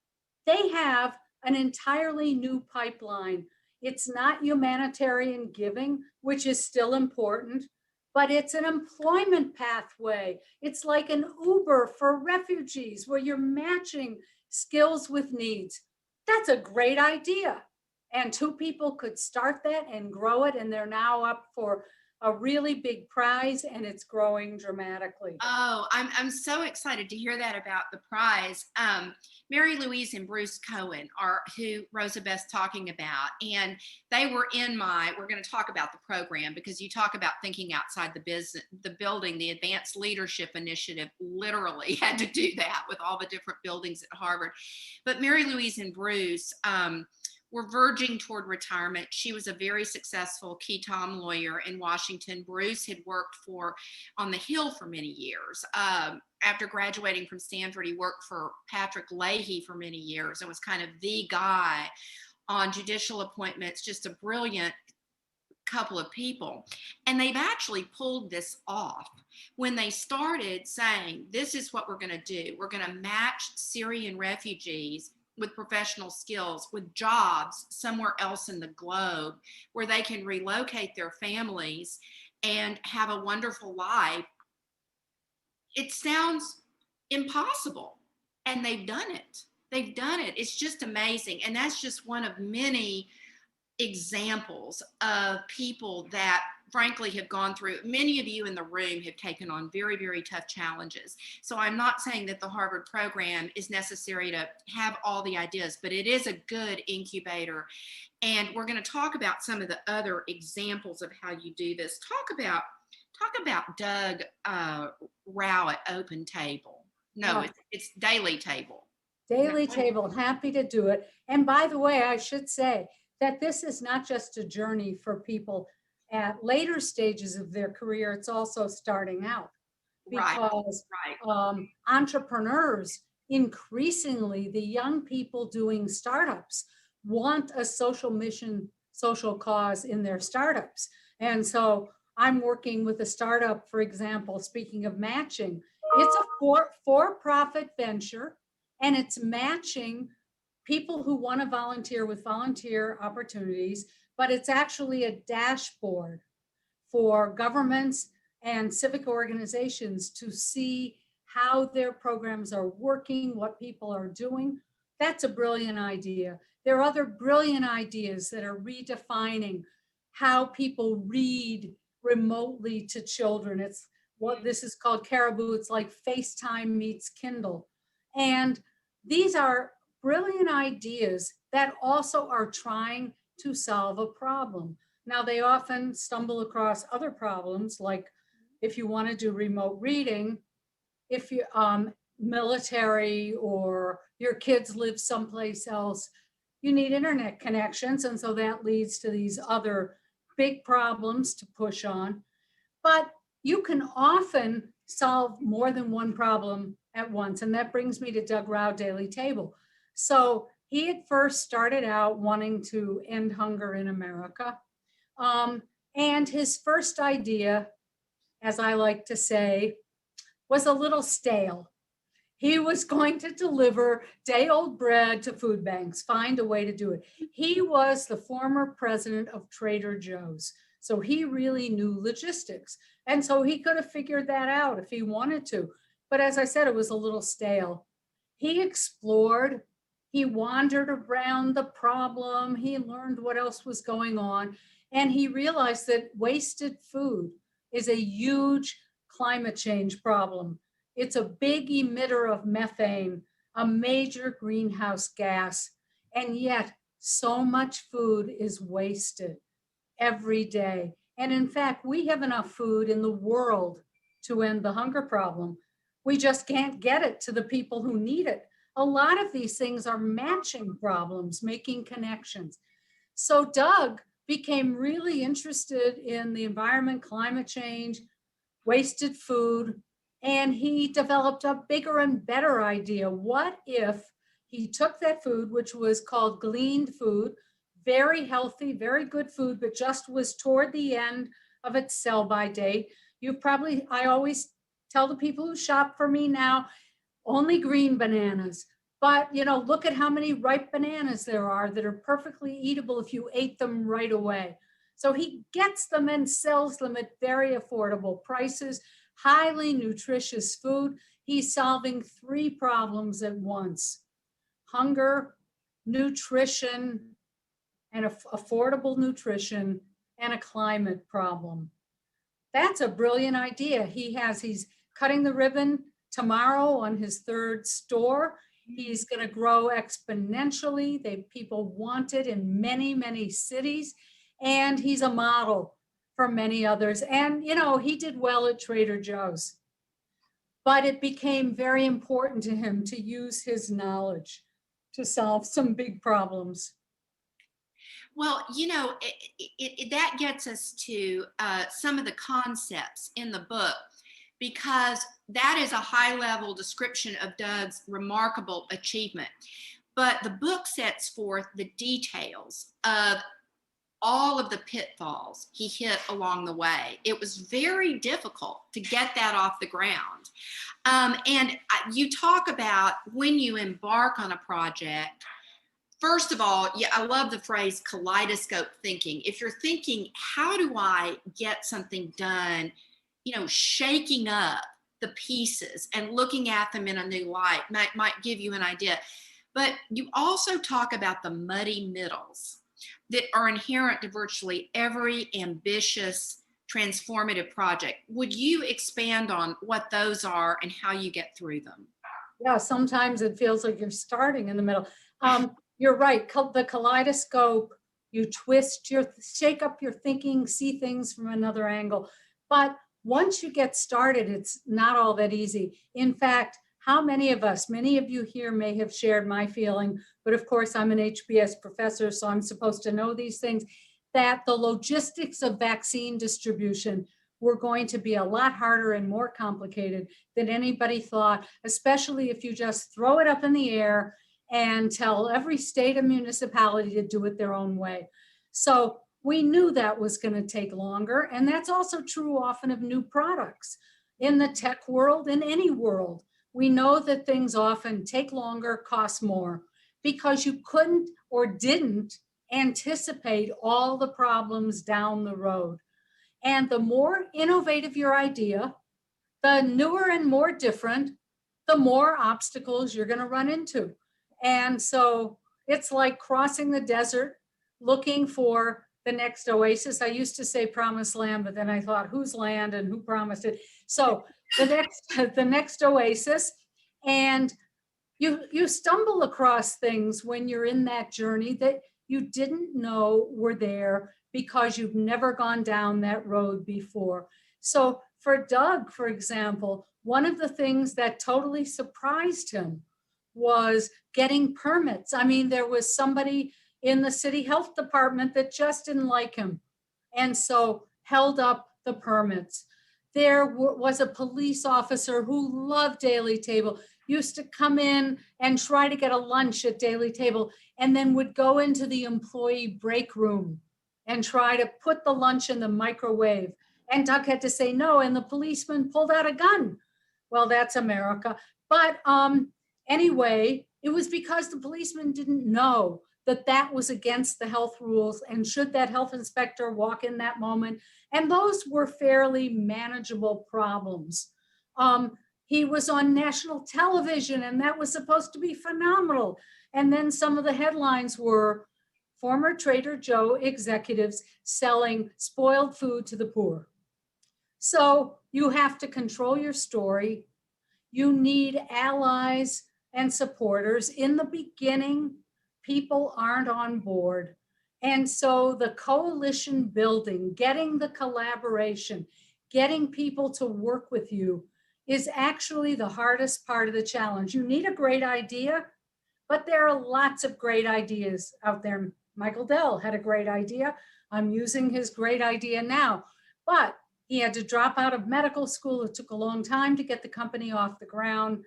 S8: they have an entirely new pipeline. It's not humanitarian giving, which is still important, but it's an employment pathway. It's like an Uber for refugees where you're matching skills with needs. That's a great idea. And 2 people could start that and grow it, and they're now up for a really big prize, and it's growing dramatically.
S7: Oh, I'm so excited to hear that about the prize. Mary Louise and Bruce Cohen are who Rosabeth's talking about, and they were in we're going to talk about the program because you talk about thinking outside the building. The Advanced Leadership Initiative literally had to do that with all the different buildings at Harvard. But Mary Louise and Bruce, were verging toward retirement. She was a very successful Key Tom lawyer in Washington. Bruce had worked on the Hill for many years. After graduating from Stanford, he worked for Patrick Leahy for many years and was kind of the guy on judicial appointments, just a brilliant couple of people. And they've actually pulled this off when they started saying, this is what we're going to do. We're going to match Syrian refugees with professional skills, with jobs somewhere else in the globe where they can relocate their families and have a wonderful life. It sounds impossible, and they've done it. They've done it. It's just amazing. And that's just one of many examples of people that frankly have gone through. Many of you in the room have taken on very, very tough challenges. So I'm not saying that the Harvard program is necessary to have all the ideas, but it is a good incubator. And we're going to talk about some of the other examples of how you do this. Talk about Doug Rao at Open Table. No, it's Daily Table.
S8: Daily Table, happy to do it. And by the way, I should say that this is not just a journey for people at later stages of their career, it's also starting out. Because entrepreneurs, increasingly, the young people doing startups want a social mission, social cause in their startups. And so I'm working with a startup, for example, speaking of matching, it's a for-profit venture, and it's matching people who want to volunteer with volunteer opportunities, but it's actually a dashboard for governments and civic organizations to see how their programs are working, what people are doing. That's a brilliant idea. There are other brilliant ideas that are redefining how people read remotely to children. It's what this is called Caribou. It's like FaceTime meets Kindle. And these are brilliant ideas that also are trying to solve a problem. Now, they often stumble across other problems, like if you want to do remote reading, if you military or your kids live someplace else, you need internet connections. And so that leads to these other big problems to push on. But you can often solve more than one problem at once. And that brings me to Doug Rao Daily Table. So he had first started out wanting to end hunger in America. And his first idea, as I like to say, was a little stale. He was going to deliver day-old bread to food banks, find a way to do it. He was the former president of Trader Joe's, so he really knew logistics. And so he could have figured that out if he wanted to. But as I said, it was a little stale. He explored, he wandered around the problem, he learned what else was going on, and he realized that wasted food is a huge climate change problem. It's a big emitter of methane, a major greenhouse gas, and yet so much food is wasted every day. And in fact, we have enough food in the world to end the hunger problem. We just can't get it to the people who need it. A lot of these things are matching problems, making connections. So Doug became really interested in the environment, climate change, wasted food, and he developed a bigger and better idea. What if he took that food, which was called gleaned food, very healthy, very good food, but just was toward the end of its sell-by date. I always tell the people who shop for me now, only green bananas. But, look at how many ripe bananas there are that are perfectly eatable if you ate them right away. So he gets them and sells them at very affordable prices, highly nutritious food. He's solving 3 problems at once: hunger, nutrition, and affordable nutrition, and a climate problem. That's a brilliant idea. He's cutting the ribbon tomorrow on his 3rd store. He's going to grow exponentially. People want it in many, many cities. And he's a model for many others. And, he did well at Trader Joe's. But it became very important to him to use his knowledge to solve some big problems.
S7: Well, that gets us to some of the concepts in the book, because that is a high-level description of Doug's remarkable achievement. But the book sets forth the details of all of the pitfalls he hit along the way. It was very difficult to get that off the ground. And you talk about when you embark on a project, first of all, I love the phrase kaleidoscope thinking. If you're thinking, how do I get something done, shaking up the pieces and looking at them in a new light might give you an idea. But you also talk about the muddy middles that are inherent to virtually every ambitious, transformative project. Would you expand on what those are and how you get through them?
S8: Yeah, sometimes it feels like you're starting in the middle. You're right. The kaleidoscope, you shake up your thinking, see things from another angle. But once you get started, it's not all that easy. In fact, many of you here may have shared my feeling, but of course I'm an HBS professor, so I'm supposed to know these things, that the logistics of vaccine distribution were going to be a lot harder and more complicated than anybody thought, especially if you just throw it up in the air and tell every state and municipality to do it their own way. So we knew that was going to take longer. And that's also true often of new products in the tech world, in any world. We know that things often take longer, cost more, because you couldn't or didn't anticipate all the problems down the road. And the more innovative your idea, the newer and more different, the more obstacles you're going to run into. And so it's like crossing the desert, looking for the next oasis. I used to say promised land, but then I thought, whose land and who promised it? So the next oasis, and you stumble across things when you're in that journey that you didn't know were there because you've never gone down that road before. So for Doug, for example, one of the things that totally surprised him was getting permits. I mean, there was somebody in the city health department that just didn't like him, and so held up the permits. There was a police officer who loved Daily Table, used to come in and try to get a lunch at Daily Table, and then would go into the employee break room and try to put the lunch in the microwave. And Doug had to say no, and the policeman pulled out a gun. Well, that's America. But anyway, it was because the policeman didn't know that was against the health rules, and should that health inspector walk in that moment? And those were fairly manageable problems. He was on national television, and that was supposed to be phenomenal. And then some of the headlines were former Trader Joe executives selling spoiled food to the poor. So you have to control your story. You need allies and supporters. In the beginning, people aren't on board. And so the coalition building, getting the collaboration, getting people to work with you is actually the hardest part of the challenge. You need a great idea, but there are lots of great ideas out there Michael Dell had a great idea. I'm using his great idea now, but he had to drop out of medical school. It took a long time to get the company off the ground,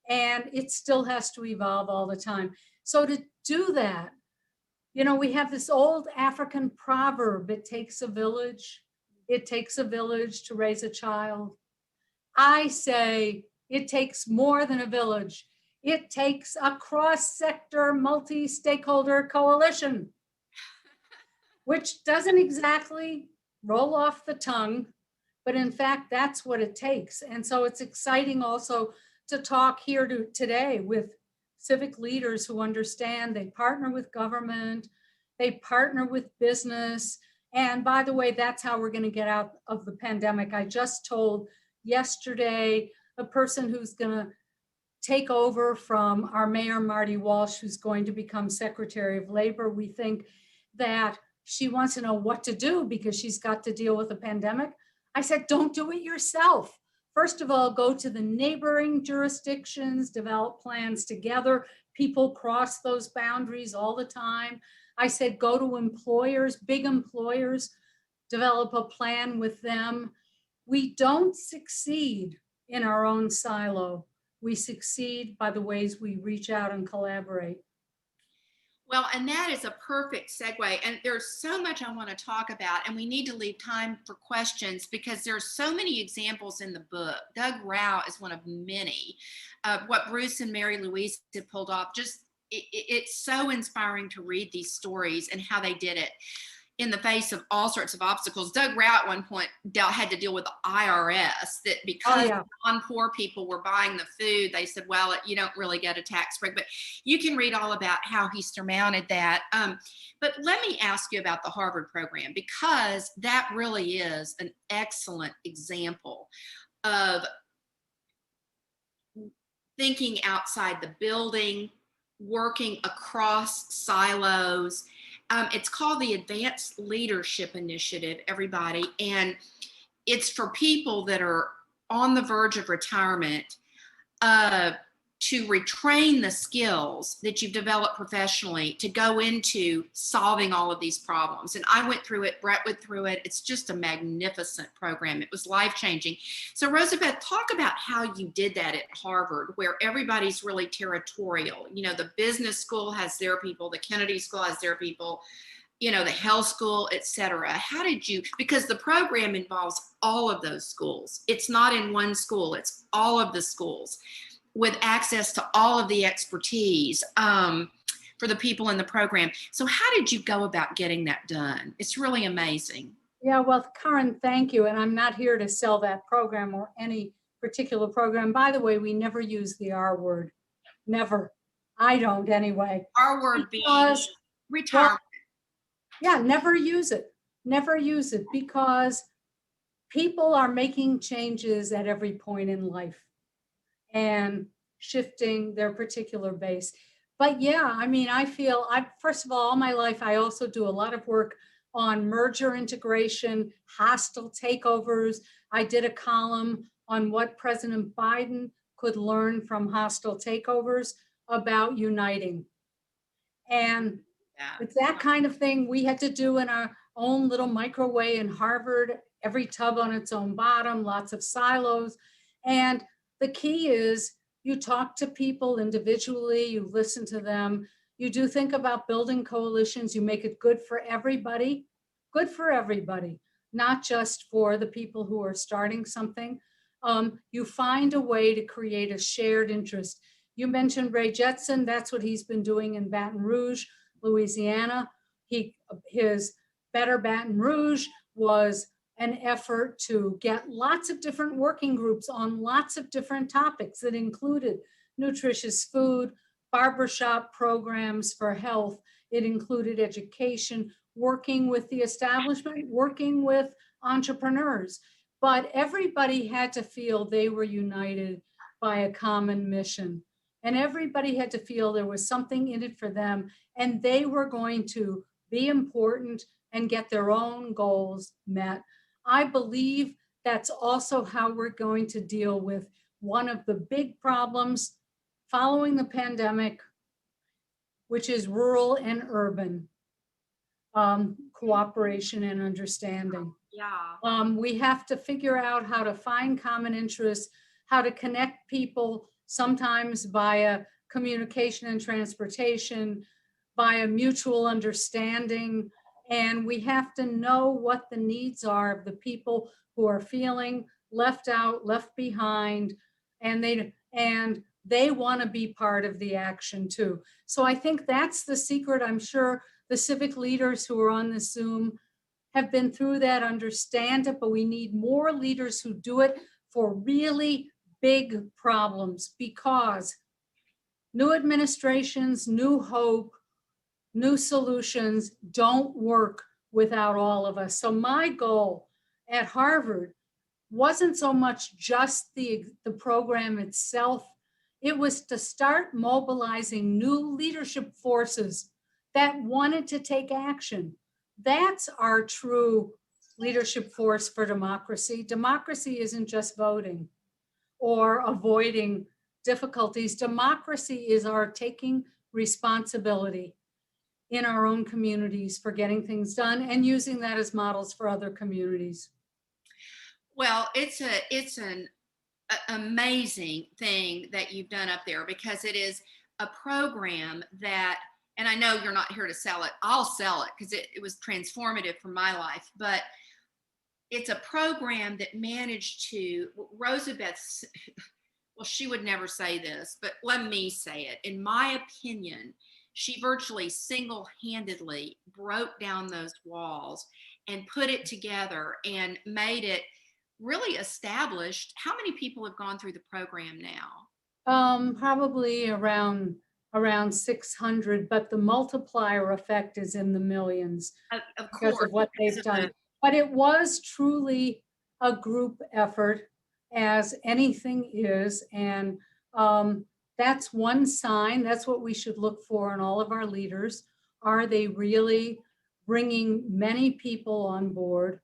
S8: and it still has to evolve all the time. So to do that, you know, we have this old African proverb, it takes a village. It takes a village to raise a child. I say it takes more than a village. It takes a cross-sector, multi-stakeholder coalition, which doesn't exactly roll off the tongue, but in fact, that's what it takes. And so it's exciting also to talk here today with civic leaders who understand, they partner with government, they partner with business. And by the way, that's how we're going to get out of the pandemic. I just told yesterday a person who's going to take over from our mayor, Marty Walsh, who's going to become Secretary of Labor. We think that she wants to know what to do because she's got to deal with a pandemic. I said, don't do it yourself. First of all, go to the neighboring jurisdictions, develop plans together. People cross those boundaries all the time. I said, go to employers, big employers, develop a plan with them. We don't succeed in our own silo. We succeed by the ways we reach out and collaborate.
S7: Well, and that is a perfect segue. And there's so much I want to talk about, and we need to leave time for questions because there's so many examples in the book. Doug Rauch is one of many. What Bruce and Mary Louise had pulled off, just it's so inspiring to read these stories and how they did it in the face of all sorts of obstacles. Doug Rauch at one point had to deal with the IRS that because non-poor people were buying the food, they said, well, you don't really get a tax break, but you can read all about how he surmounted that. But let me ask you about the Harvard program, because that really is an excellent example of thinking outside the building, working across silos. It's called the Advanced Leadership Initiative, everybody. And it's for people that are on the verge of retirement to retrain the skills that you've developed professionally to go into solving all of these problems. And I went through it, Brett went through it. It's just a magnificent program. It was life-changing. So Rosabeth, talk about how you did that at Harvard, where everybody's really territorial. You know, the business school has their people, the Kennedy School has their people, you know, the health school, et cetera. How did you, because the program involves all of those schools. It's not in one school, it's all of the schools, with access to all of the expertise for the people in the program. So how did you go about getting that done? It's really amazing.
S8: Yeah, well, Karen, thank you. And I'm not here to sell that program or any particular program. By the way, we never use the R word, never. I don't anyway.
S7: R word being retirement.
S8: Well, yeah, never use it. Never use it, because people are making changes at every point in life and shifting their particular base. But yeah, I mean, I feel, first of all my life, I also do a lot of work on merger integration, hostile takeovers. I did a column on what President Biden could learn from hostile takeovers about uniting. And it's that kind of thing we had to do in our own little micro way in Harvard, every tub on its own bottom, lots of silos. And the key is you talk to people individually, you listen to them, you do think about building coalitions, you make it good for everybody, not just for the people who are starting something. You find a way to create a shared interest. You mentioned Ray Jetson, that's what he's been doing in Baton Rouge, Louisiana. His Better Baton Rouge was an effort to get lots of different working groups on lots of different topics that included nutritious food, barbershop programs for health. It included education, working with the establishment, working with entrepreneurs. But everybody had to feel they were united by a common mission. And everybody had to feel there was something in it for them, and they were going to be important and get their own goals met. I believe that's also how we're going to deal with one of the big problems following the pandemic, which is rural and urban. cooperation and understanding.
S7: Yeah.
S8: We have to figure out how to find common interests, how to connect people, sometimes via communication and transportation, via mutual understanding. And we have to know what the needs are of the people who are feeling left out, left behind, and they want to be part of the action too. So I think that's the secret. I'm sure the civic leaders who are on this Zoom have been through that, understand it, but we need more leaders who do it for really big problems, because new administrations, new hope, new solutions don't work without all of us. So my goal at Harvard wasn't so much just the program itself. It was to start mobilizing new leadership forces that wanted to take action. That's our true leadership force for democracy. Democracy isn't just voting or avoiding difficulties. Democracy is our taking responsibility in our own communities for getting things done and using that as models for other communities.
S7: Well, it's an amazing thing that you've done up there, because it is a program that, and I know you're not here to sell it. I'll sell it because it was transformative for my life, but it's a program that managed to, Rosabeth, well, she would never say this, but let me say it. In my opinion, she virtually single-handedly broke down those walls and put it together and made it really established. How many people have gone through the program now?
S8: Probably around 600, but the multiplier effect is in the millions
S7: Of
S8: because
S7: course.
S8: of what they've done. But it was truly a group effort, as anything is. And that's one sign. That's what we should look for in all of our leaders. Are they really bringing many people on board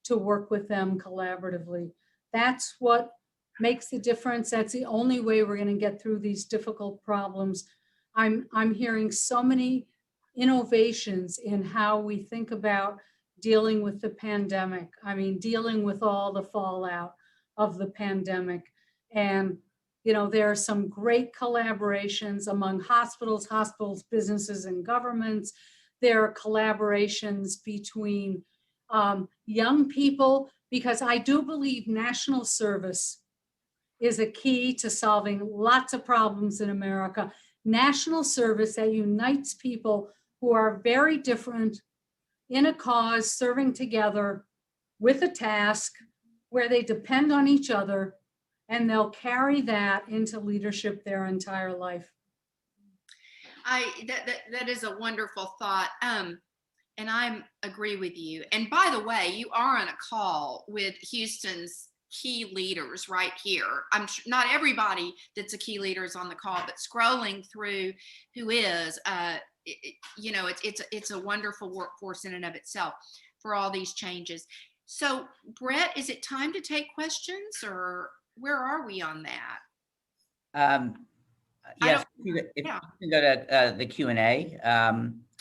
S8: to work with them collaboratively? That's what makes the difference. That's the only way we're going to get through these difficult problems. I'm hearing so many innovations in how we think about dealing with the pandemic. I mean, dealing with all the fallout of the pandemic. And, you know, there are some great collaborations among hospitals, businesses, and governments. There are collaborations between young people, because I do believe national service is a key to solving lots of problems in America. National service that unites people who are very different in a cause, serving together with a task where they depend on each other, and they'll carry that into leadership their entire life.
S7: That is a wonderful thought. And I agree with you. And by the way, you are on a call with Houston's key leaders right here. I'm sure not everybody that's a key leader is on the call, but scrolling through who is, you know, it's a wonderful workforce in and of itself for all these changes. So Brett, is it time to take questions, or where are we on that?
S1: Yes, if you can go to the Q&A.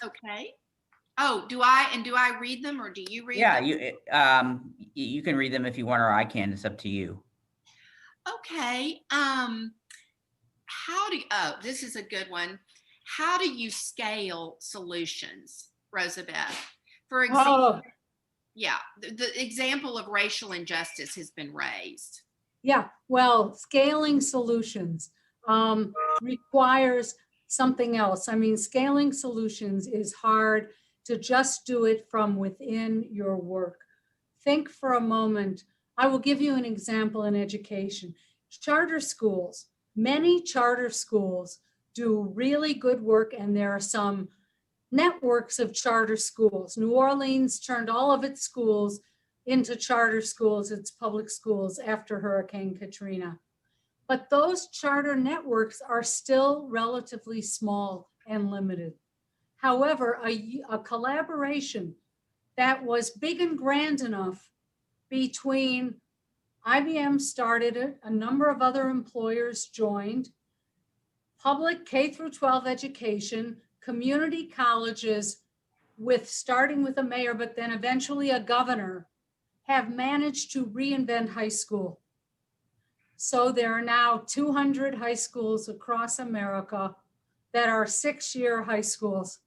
S7: Okay. Oh, do I read them, or do you read them?
S1: Yeah, you can read them if you want, or I can. It's up to you.
S7: Okay. This is a good one. How do you scale solutions, Rosabeth? For example, the example of racial injustice has been raised.
S8: Yeah, well, scaling solutions requires something else. I mean, scaling solutions is hard to just do it from within your work. Think for a moment. I will give you an example in education. Charter schools, many charter schools do really good work, and there are some networks of charter schools. New Orleans turned all of its schools into charter schools, its public schools, after Hurricane Katrina. But those charter networks are still relatively small and limited. However, a collaboration that was big and grand enough between IBM started it, a number of other employers joined, public K through 12 education, community colleges, with starting with a mayor, but then eventually a governor, have managed to reinvent high school. So there are now 200 high schools across America that are 6-year high schools.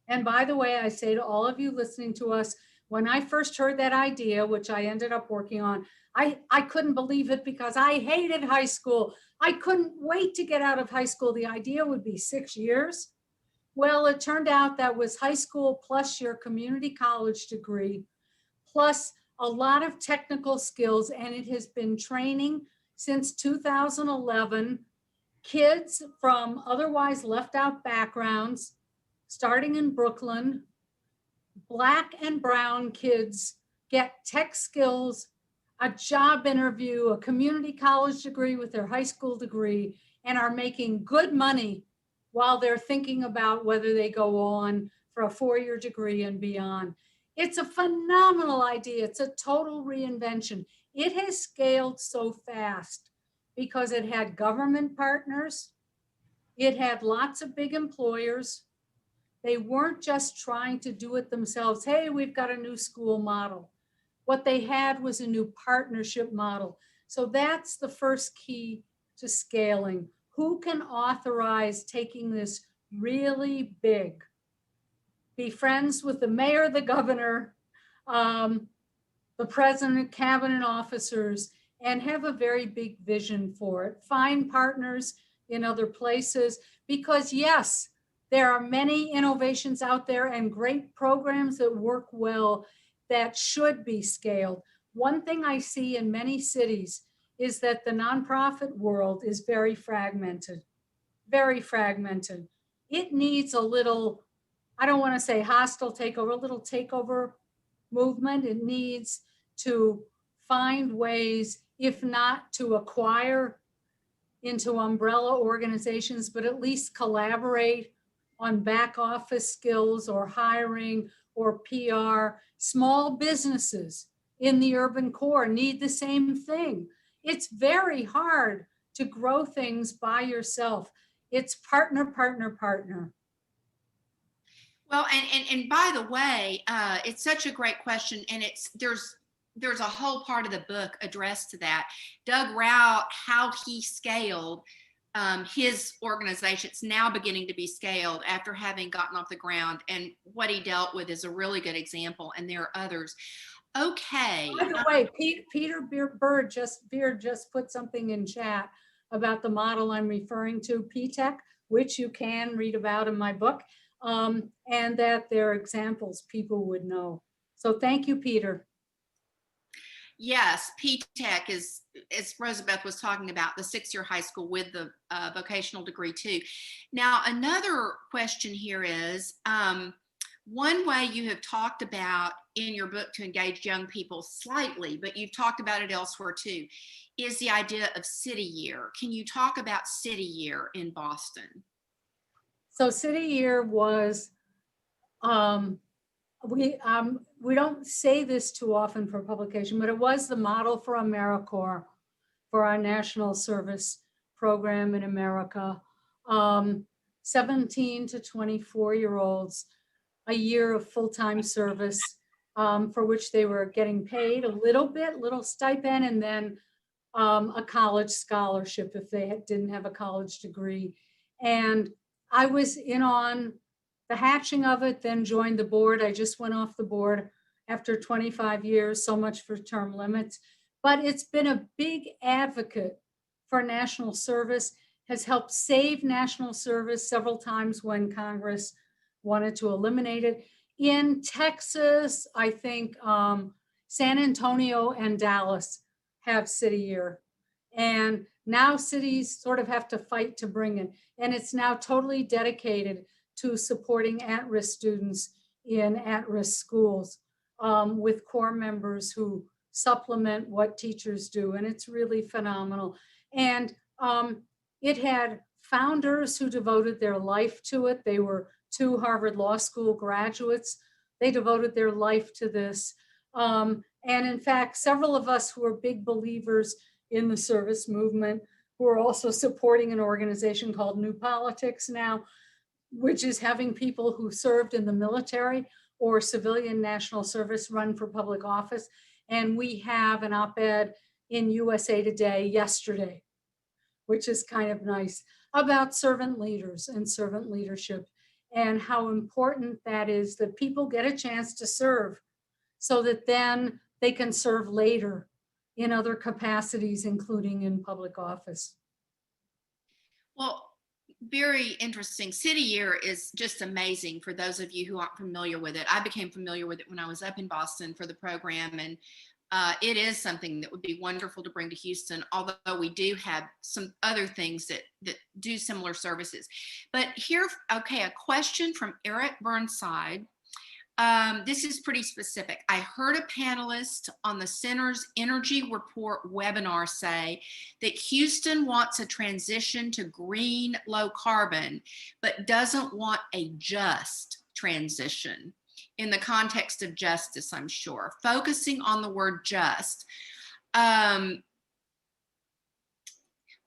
S8: And by the way, I say to all of you listening to us, when I first heard that idea, which I ended up working on, I couldn't believe it because I hated high school. I couldn't wait to get out of high school. The idea would be 6 years. Well, it turned out that was high school plus your community college degree, plus a lot of technical skills. And it has been training since 2011, kids from otherwise left out backgrounds, starting in Brooklyn. Black and brown kids get tech skills, a job interview, a community college degree with their high school degree, and are making good money while they're thinking about whether they go on for a 4-year degree and beyond. It's a phenomenal idea. It's a total reinvention. It has scaled so fast because it had government partners. It had lots of big employers. They weren't just trying to do it themselves. Hey, we've got a new school model. What they had was a new partnership model. So that's the first key to scaling. Who can authorize taking this really big? Be friends with the mayor, the governor, the president, cabinet officers, and have a very big vision for it. Find partners in other places because yes, there are many innovations out there and great programs that work well that should be scaled. One thing I see in many cities is that the nonprofit world is very fragmented, very fragmented. It needs a little, I don't want to say hostile takeover, a little takeover movement. It needs to find ways, if not to acquire into umbrella organizations, but at least collaborate on back office skills or hiring or PR. Small businesses in the urban core need the same thing. It's very hard to grow things by yourself. It's partner, partner, partner.
S7: Well, and by the way, it's such a great question, and there's a whole part of the book addressed to that. Doug Rauch, how he scaled his organization. It's now beginning to be scaled after having gotten off the ground, and what he dealt with is a really good example, and there are others. Okay.
S8: By the way, Peter Beard just put something in chat about the model I'm referring to, PTech, which you can read about in my book, and that they're examples people would know. So thank you, Peter.
S7: Yes, PTech is, as Rosabeth was talking about, the 6-year high school with the vocational degree too. Now, another question here is, one way you have talked about in your book to engage young people slightly, but you've talked about it elsewhere too, is the idea of City Year. Can you talk about City Year in Boston?
S8: So City Year was, we don't say this too often for publication, but it was the model for AmeriCorps, for our national service program in America. 17 to 24-year-olds, a year of full-time service for which they were getting paid a little stipend, and then a college scholarship if they didn't have a college degree. And I was in on the hatching of it, then joined the board. I just went off the board after 25 years, so much for term limits. But it's been a big advocate for national service, has helped save national service several times when Congress wanted to eliminate it. In Texas, I think San Antonio and Dallas have City Year. And now cities sort of have to fight to bring it. And it's now totally dedicated to supporting at-risk students in at-risk schools with core members who supplement what teachers do. And it's really phenomenal. And it had founders who devoted their life to it. They were 2 Harvard Law School graduates. They devoted their life to this. And in fact, several of us who are big believers in the service movement, who are also supporting an organization called New Politics now, which is having people who served in the military or civilian national service run for public office. And we have an op-ed in USA Today yesterday, which is kind of nice, about servant leaders and servant leadership and how important that is, that people get a chance to serve so that then they can serve later in other capacities, including in public office.
S7: Well, very interesting. City Year is just amazing for those of you who aren't familiar with it. I became familiar with it when I was up in Boston for the program, and it is something that would be wonderful to bring to Houston, although we do have some other things that do similar services. But here, okay, a question from Eric Burnside. This is pretty specific. I heard a panelist on the Center's Energy Report webinar say that Houston wants a transition to green, low carbon, but doesn't want a just transition. In the context of justice, I'm sure. Focusing on the word just.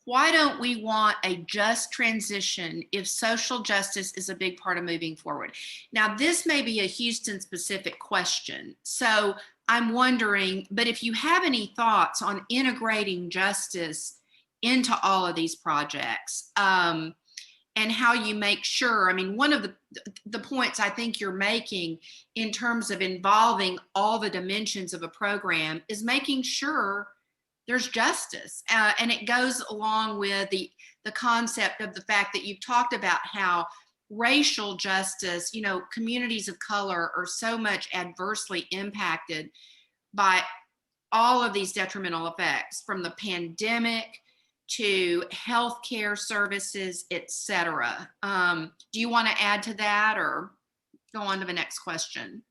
S7: Why don't we want a just transition if social justice is a big part of moving forward? Now, this may be a Houston specific question. So I'm wondering, but if you have any thoughts on integrating justice into all of these projects, and how you make sure, I mean, one of the points I think you're making in terms of involving all the dimensions of a program is making sure there's justice. And it goes along with the concept of the fact that you've talked about how racial justice, you know, communities of color are so much adversely impacted by all of these detrimental effects, from the pandemic to healthcare services, et cetera. Do you want to add to that or go on to the next question?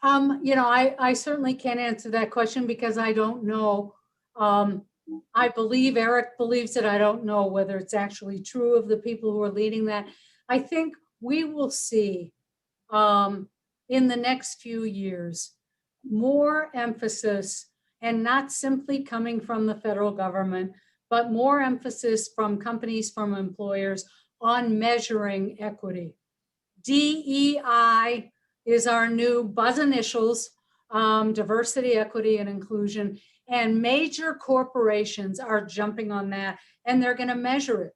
S8: You know, I certainly can't answer that question because I don't know. I believe Eric believes it. I don't know whether it's actually true of the people who are leading that. I think we will see in the next few years more emphasis, and not simply coming from the federal government, but more emphasis from companies, from employers on measuring equity. DEI is our new buzz initials, diversity, equity, and inclusion. And major corporations are jumping on that, and they're going to measure it.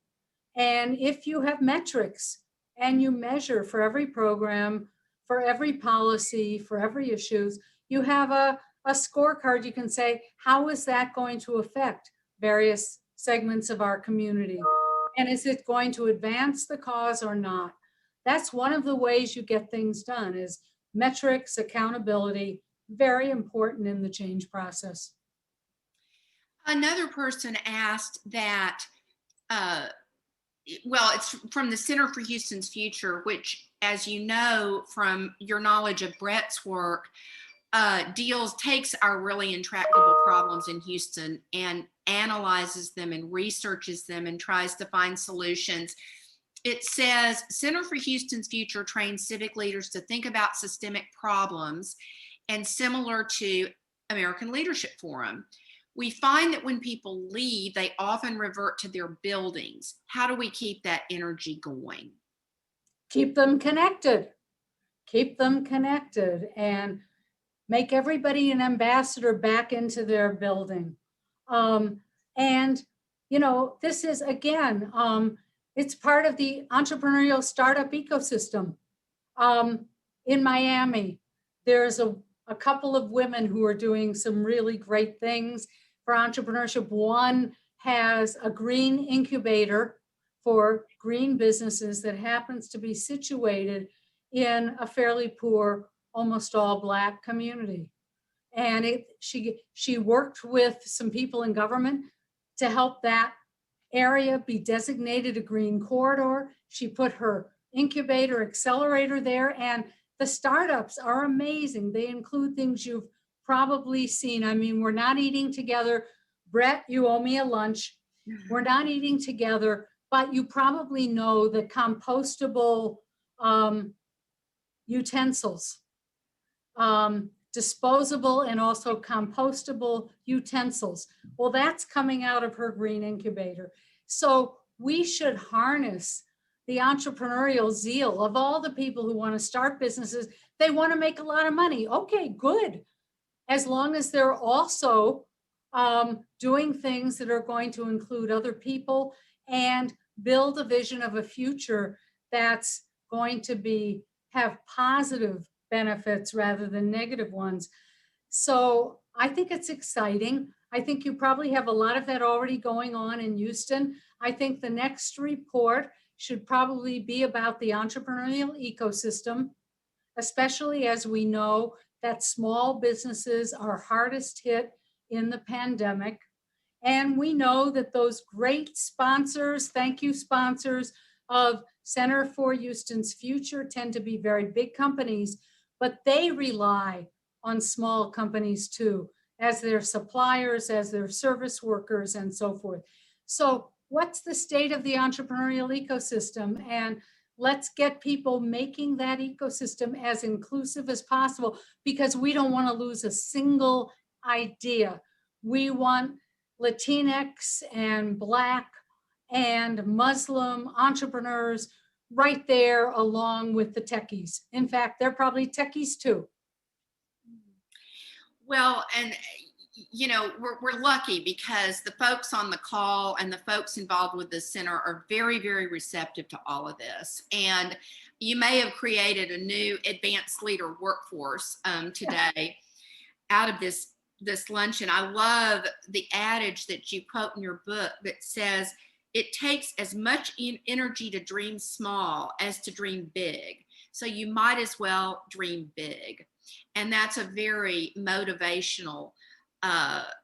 S8: And if you have metrics and you measure for every program, for every policy, for every issues, you have a scorecard. You can say, how is that going to affect various segments of our community? And is it going to advance the cause or not? That's one of the ways you get things done, is metrics, accountability, very important in the change process.
S7: Another person asked that, well, it's from the Center for Houston's Future, which, as you know from your knowledge of Brett's work, takes our really intractable problems in Houston and analyzes them and researches them and tries to find solutions. It says, Center for Houston's Future trains civic leaders to think about systemic problems, and similar to American Leadership Forum, we find that when people leave, they often revert to their buildings. How do we keep that energy going?
S8: Keep them connected. Keep them connected and make everybody an ambassador back into their building. And, you know, this is, again, it's part of the entrepreneurial startup ecosystem. In Miami, there's a couple of women who are doing some really great things for entrepreneurship. One has a green incubator for green businesses that happens to be situated in a fairly poor, almost all Black community. And she worked with some people in government to help that area be designated a green corridor. She put her incubator accelerator there, and the startups are amazing. They include things you've probably seen. I mean, we're not eating together. Brett, you owe me a lunch. We're not eating together, but you probably know the compostable utensils, disposable and also compostable utensils. Well, that's coming out of her green incubator. So we should harness the entrepreneurial zeal of all the people who want to start businesses They want to make a lot of money. Okay, good. As long as they're also doing things that are going to include other people and build a vision of a future that's going to have positive benefits rather than negative ones. So I think it's exciting. I think you probably have a lot of that already going on in Houston. I think the next report should probably be about the entrepreneurial ecosystem, especially as we know that small businesses are hardest hit in the pandemic. And we know that those great sponsors, thank you sponsors of Center for Houston's Future tend to be very big companies, but they rely on small companies too, as their suppliers, as their service workers, and so forth. So what's the state of the entrepreneurial ecosystem? And let's get people making that ecosystem as inclusive as possible, because we don't want to lose a single idea. We want Latinx and Black and Muslim entrepreneurs right there along with the techies. In fact, they're probably techies too.
S7: Well, and you know, we're lucky because the folks on the call and the folks involved with the center are very, very receptive to all of this. And you may have created a new advanced leader workforce today out of this luncheon. I love the adage that you quote in your book that says, it takes as much energy to dream small as to dream big. So you might as well dream big. And that's a very motivational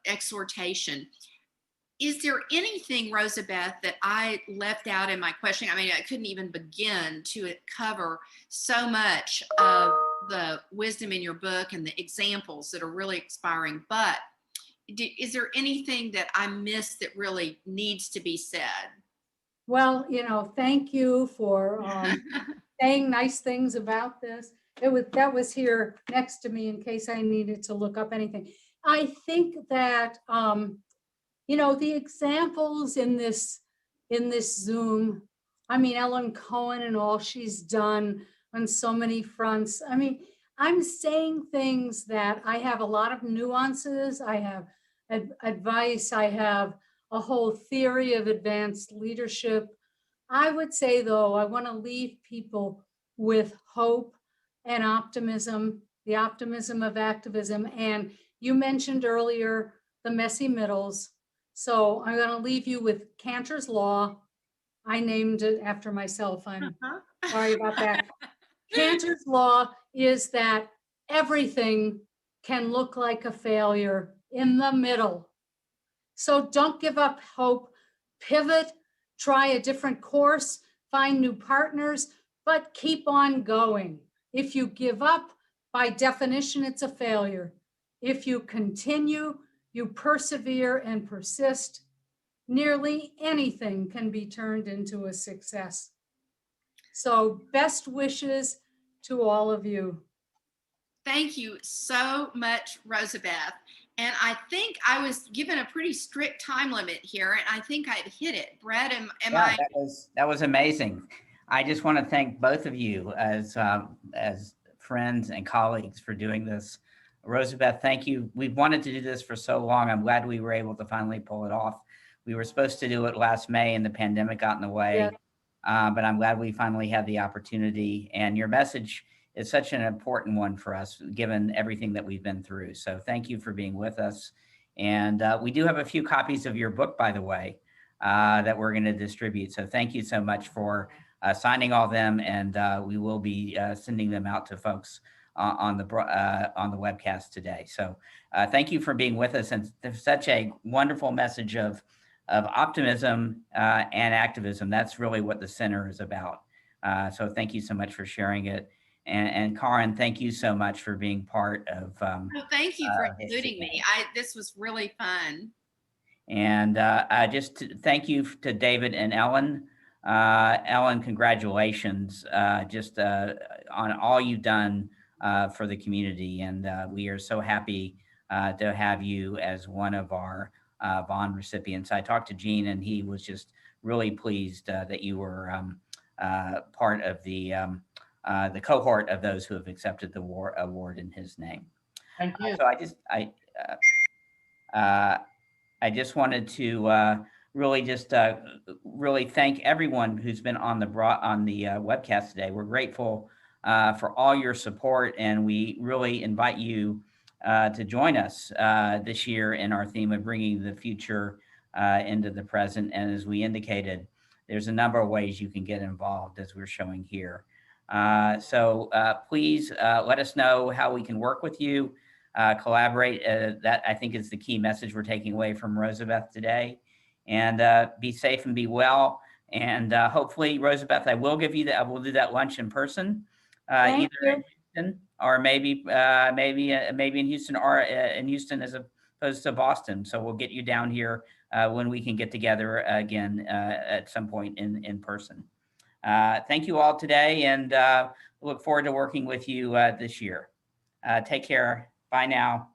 S7: exhortation. Is there anything, Rosabeth, that I left out in my question? I mean, I couldn't even begin to cover so much of the wisdom in your book and the examples that are really inspiring, but is there anything that I missed that really needs to be said?
S8: Well, you know, thank you for saying nice things about this. That was here next to me in case I needed to look up anything. I think that you know, the examples in this Zoom, I mean, Ellen Cohen and all she's done on so many fronts. I mean, I'm saying things that I have a lot of nuances. I have advice. I have a whole theory of advanced leadership. I would say, though, I want to leave people with hope and optimism, the optimism of activism. And you mentioned earlier the messy middles. So I'm going to leave you with Cantor's Law. I named it after myself. I'm sorry about that. Cantor's Law is that everything can look like a failure in the middle. So don't give up hope, pivot, try a different course, find new partners, but keep on going. If you give up, by definition, it's a failure. If you continue, you persevere and persist, nearly anything can be turned into a success. So best wishes to all of you.
S7: Thank you so much, Rosabeth. And I think I was given a pretty strict time limit here, and I think I've hit it. Brett, am I?
S1: That was amazing. I just want to thank both of you as friends and colleagues for doing this. Rosabeth, thank you. We've wanted to do this for so long. I'm glad we were able to finally pull it off. We were supposed to do it last May and the pandemic got in the way, but I'm glad we finally had the opportunity. And your message is such an important one for us, given everything that we've been through. So thank you for being with us. And we do have a few copies of your book, by the way, that we're going to distribute. So thank you so much for signing all of them. And we will be sending them out to folks on the webcast today. So thank you for being with us, and such a wonderful message of optimism and activism. That's really what the center is about. So thank you so much for sharing it. And Karin, thank you so much for being part of.
S7: Well, thank you for including me. This was really fun.
S1: And thank you to David and Ellen. Ellen, congratulations just on all you've done for the community. And we are so happy to have you as one of our Vaughn recipients. I talked to Gene and he was just really pleased that you were part of the the cohort of those who have accepted the award in his name.
S6: Thank you.
S1: So I just wanted to really thank everyone who's been on the webcast today. We're grateful for all your support, and we really invite you to join us this year in our theme of bringing the future into the present. And as we indicated, there's a number of ways you can get involved, as we're showing here. So please let us know how we can work with you, collaborate. That, I think, is the key message we're taking away from Rosabeth today. And be safe and be well. And hopefully, Rosabeth, I will give you that. I will do that lunch in person,
S8: Thank
S1: either
S8: you.
S1: in Houston or maybe in Houston, or in Houston as opposed to Boston. So we'll get you down here when we can get together again at some point in person. Thank you all today, and look forward to working with you this year. Take care. Bye now.